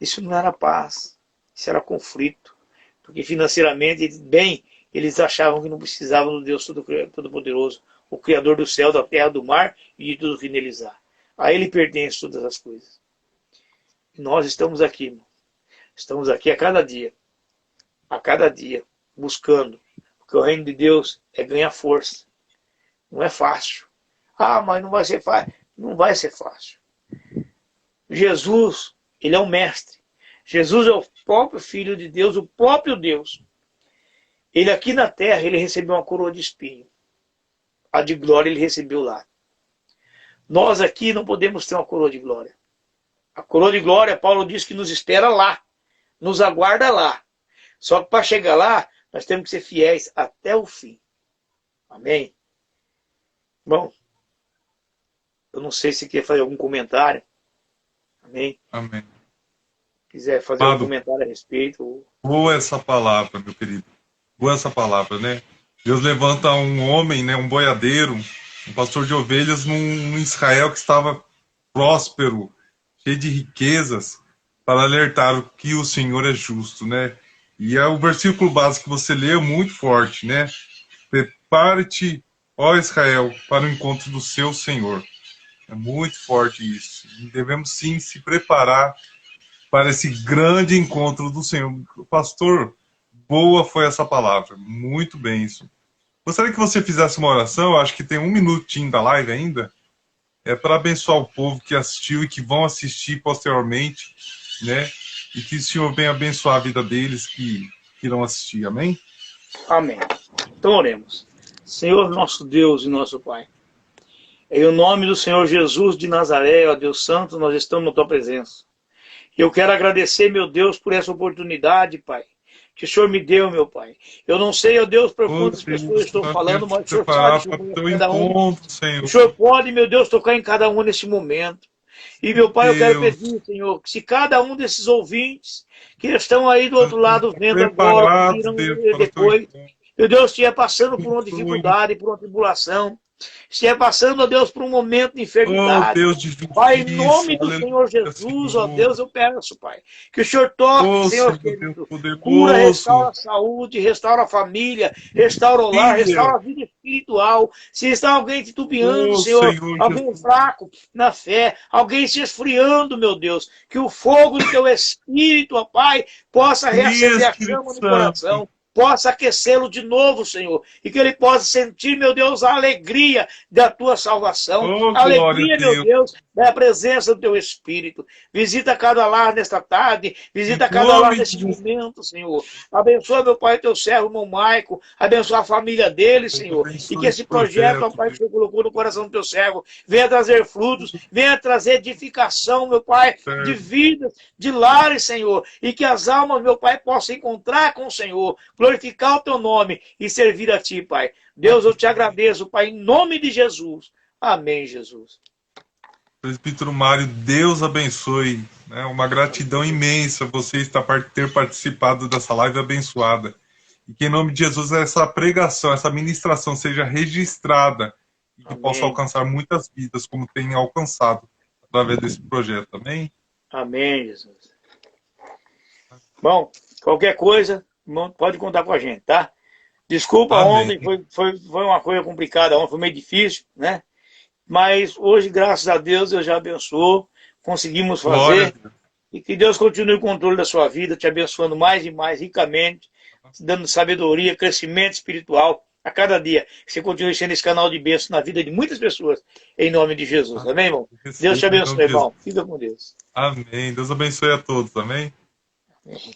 Isso não era paz, isso era conflito. Porque financeiramente, bem, eles achavam que não precisavam do Deus Todo-Poderoso, o Criador do céu, da terra, do mar e de tudo que neles há. A Ele pertence todas as coisas. E nós estamos aqui, irmão. Estamos aqui a cada dia, buscando. Porque o reino de Deus é ganhar força. Não é fácil. Mas não vai ser fácil. Não vai ser fácil. Jesus, ele é o mestre. Jesus é o próprio Filho de Deus, o próprio Deus. Ele aqui na terra, ele recebeu uma coroa de espinho. A de glória ele recebeu lá. Nós aqui não podemos ter uma coroa de glória. A coroa de glória, Paulo diz que nos espera lá. Nos aguarda lá. Só que para chegar lá, nós temos que ser fiéis até o fim. Amém? Bom, eu não sei se quer fazer algum comentário. Amém? Amém. Quiser fazer um comentário a respeito. Boa essa palavra, meu querido. Boa essa palavra, né? Deus levanta um homem, né, um boiadeiro, um pastor de ovelhas num Israel que estava próspero, cheio de riquezas, para alertar que o Senhor é justo, né? E é o versículo básico que você lê é muito forte, né? Prepare-te, ó Israel, para o encontro do seu Senhor. É muito forte isso. E devemos sim se preparar para esse grande encontro do Senhor. Pastor, boa foi essa palavra. Muito bem isso. Gostaria que você fizesse uma oração, acho que tem um minutinho da live ainda, para abençoar o povo que assistiu e que vão assistir posteriormente, né? E que o Senhor venha abençoar a vida deles que irão assistir. Amém? Amém. Então oremos. Senhor nosso Deus e nosso Pai, em nome do Senhor Jesus de Nazaré, ó Deus Santo, nós estamos na tua presença. Eu quero agradecer, meu Deus, por essa oportunidade, Pai, que o Senhor me deu, meu Pai. Eu não sei, ó Deus, para quantas pessoas estou falando, mas o Senhor sabe cada um. O Senhor pode, meu Deus, tocar em cada um nesse momento. E, meu Pai, eu quero pedir, Senhor, que se cada um desses ouvintes que estão aí do outro lado vendo agora, que irão ver depois, meu Deus, estiver passando por uma dificuldade, por uma tribulação, estiver passando, ó Deus, por um momento de enfermidade. Pai, em nome do Senhor Jesus, ó Deus, eu peço, Pai, que o Senhor toque, Senhor querido, cura, restaura a saúde, restaura a família, restaura o lar, restaura a vida espiritual. Se está alguém titubeando, Senhor, alguém fraco na fé, alguém se esfriando, meu Deus, que o fogo do teu Espírito, ó Pai, possa reacender a chama no coração, possa aquecê-lo de novo, Senhor, e que ele possa sentir, meu Deus, a alegria da tua salvação, a alegria, meu Deus, da presença do teu Espírito. Visita cada lar nesta tarde, visita cada lar neste momento, Senhor. Abençoa, meu Pai, teu servo, meu Maico, abençoa a família dele, Senhor, e que esse projeto, ó Pai, que você colocou no coração do teu servo, venha trazer frutos, venha trazer edificação, meu Pai, de vidas, de lares, Senhor, e que as almas, meu Pai, possam encontrar com o Senhor, glorificar o teu nome e servir a ti, Pai. Deus, eu te agradeço, Pai, em nome de Jesus. Amém, Jesus. Presbítero Mário, Deus abençoe. Né? Uma gratidão imensa você ter participado dessa live abençoada. E que em nome de Jesus essa pregação, essa ministração seja registrada e que possa alcançar muitas vidas, como tem alcançado através desse projeto. Amém? Amém, Jesus. Bom, qualquer coisa, pode contar com a gente, tá? Desculpa, ontem foi uma coisa complicada, ontem foi meio difícil, né? Mas hoje, graças a Deus, Deus já abençoou, conseguimos fazer. E que Deus continue o controle da sua vida, te abençoando mais e mais ricamente, te dando sabedoria, crescimento espiritual a cada dia. Que você continue sendo esse canal de bênção na vida de muitas pessoas, em nome de Jesus. Amém, irmão? Deus te abençoe, irmão. Fica com Deus. Amém. Deus abençoe a todos. Amém? Amém.